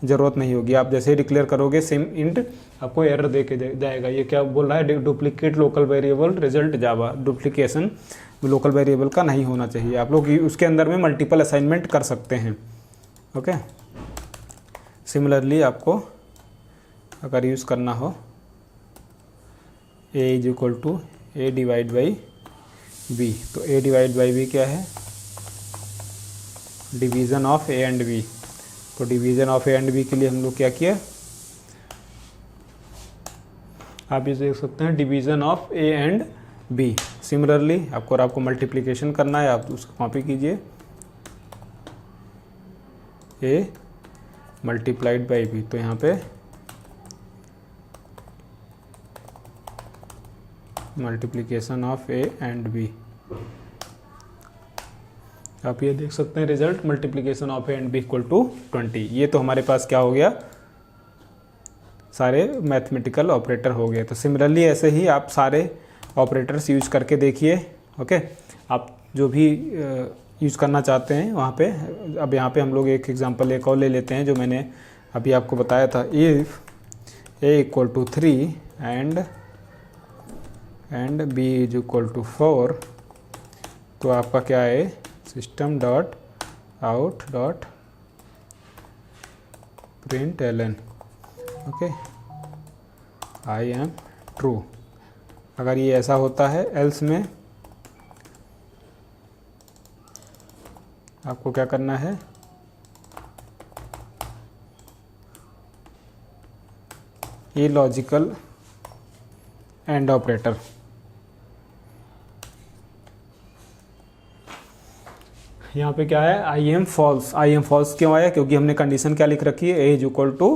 ज़रूरत नहीं होगी। आप जैसे ही डिक्लेयर करोगे सेम इंट आपको एरर दे के जाएगा। ये क्या बोल रहा है, डुप्लीकेट लोकल वेरिएबल रिजल्ट जावा। डुप्लीकेशन लोकल वेरिएबल का नहीं होना चाहिए। आप लोग उसके अंदर में मल्टीपल असाइनमेंट कर सकते हैं। ओके, सिमिलरली आपको अगर यूज़ करना हो a is equal to A divide by B, तो a डिवाइड बाई बी क्या है, division of A and B. तो division of A and B के लिए हम लोग क्या किया, आप ये देख सकते हैं division of A and b. Similarly आपको मल्टीप्लिकेशन करना है, आप उसको कॉपी कीजिए, a मल्टीप्लाइड बाई बी। तो यहाँ पे multiplication of A and b, आप ये देख सकते हैं result multiplication of A and B equal to 20। ये तो हमारे पास क्या हो गया, सारे मैथमेटिकल ऑपरेटर हो गए। तो सिमिलरली ऐसे ही आप सारे ऑपरेटर्स यूज करके देखिए। ओके, आप जो भी यूज़ करना चाहते हैं वहाँ पे। अब यहाँ पे हम लोग एक एग्जांपल एक और ले लेते हैं जो मैंने अभी आपको बताया था। If a equal to 3 and b is equal to 4, तो आपका क्या है, system dot out dot print ln। Okay, I am true. अगर ये ऐसा होता है, एल्स में आपको क्या करना है, ये लॉजिकल एंड ऑपरेटर। यहाँ पे क्या है, I am false. I am false क्यों आया, क्योंकि हमने कंडीशन क्या लिख रखी है, ए इज इक्वल टू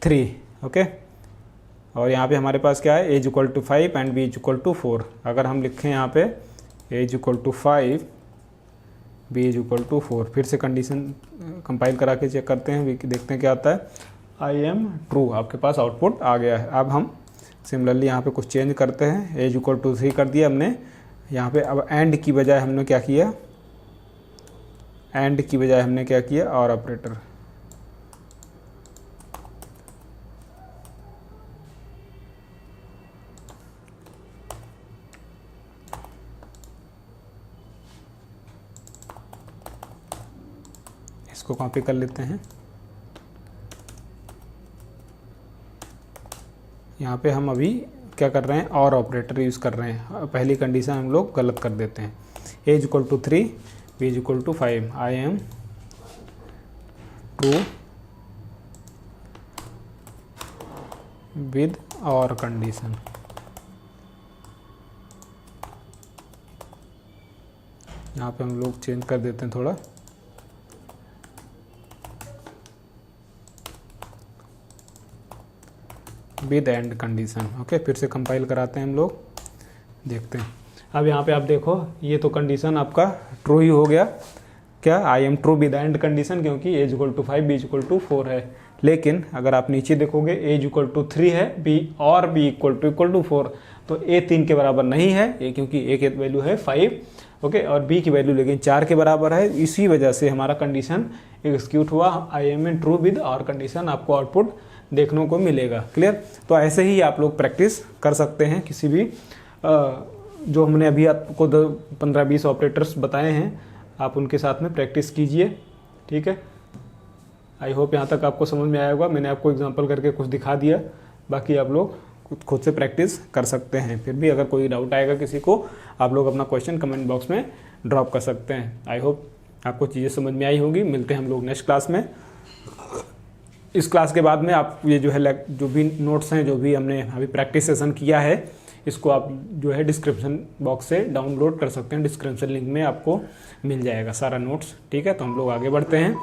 3। ओके, और यहाँ पे हमारे पास क्या है, A is equal to 5 and B is equal to 4। अगर हम लिखें यहाँ पे A is equal to 5 B is equal to 4, फिर से कंडीशन कंपाइल करा के चेक करते हैं, देखते हैं क्या आता है, आई एम ट्रू। आपके पास आउटपुट आ गया है। अब हम सिमिलरली यहाँ पे कुछ चेंज करते हैं, ए इज इक्वल टू 3 कर दिया हमने यहाँ पे। अब एंड की बजाय हमने क्या किया, एंड की बजाय हमने क्या किया, और ऑपरेटर। इसको कॉपी कर लेते हैं। यहाँ पे हम अभी क्या कर रहे हैं, और ऑपरेटर यूज़ कर रहे हैं। पहली कंडीशन हम लोग गलत कर देते हैं। A is equal to 3 B is equal to 5, I am true with और कंडीशन। यहाँ पे हम लोग चेंज कर देते हैं थोड़ा, विद एंड कंडीशन। ओके, फिर से कंपाइल कराते हैं हम लोग, देखते हैं। अब यहाँ पे आप देखो, ये तो कंडीशन आपका ट्रू ही हो गया। क्या? I am true with and condition, क्योंकि A is equal to 5 B equal to 4 है। लेकिन अगर आप नीचे देखोगे एज इक्वल टू 3 है, बी और बी इक्वल टू 4, तो ए 3 के बराबर नहीं है, ए क्योंकि ए की वैल्यू है 5, ओके, और बी की वैल्यू लेकिन 4 के बराबर है। इसी वजह से हमारा कंडीशन एग्जीक्यूट हुआ, I am in true with और कंडीशन, आपको आउटपुट देखने को मिलेगा। क्लियर? तो ऐसे ही आप लोग प्रैक्टिस कर सकते हैं किसी भी जो हमने अभी आपको 15-20 ऑपरेटर्स बताए हैं, आप उनके साथ में प्रैक्टिस कीजिए। ठीक है, आई होप यहाँ तक आपको समझ में आया होगा। मैंने आपको एग्जांपल करके कुछ दिखा दिया, बाकी आप लोग खुद से प्रैक्टिस कर सकते हैं। फिर भी अगर कोई डाउट आएगा किसी को, आप लोग अपना क्वेश्चन कमेंट बॉक्स में ड्रॉप कर सकते हैं। आई होप आपको चीज़ें समझ में आई होगी। मिलते हैं हम लोग नेक्स्ट क्लास में। इस क्लास के बाद में आप ये जो है जो भी नोट्स हैं, जो भी हमने अभी प्रैक्टिस सेशन किया है, इसको आप जो है डिस्क्रिप्शन बॉक्स से डाउनलोड कर सकते हैं। डिस्क्रिप्शन लिंक में आपको मिल जाएगा सारा नोट्स। ठीक है, तो हम लोग आगे बढ़ते हैं,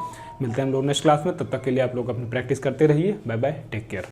मिलते हैं हम लोग नेक्स्ट क्लास में। तब तक के लिए आप लोग अपनी प्रैक्टिस करते रहिए। Bye bye, take care.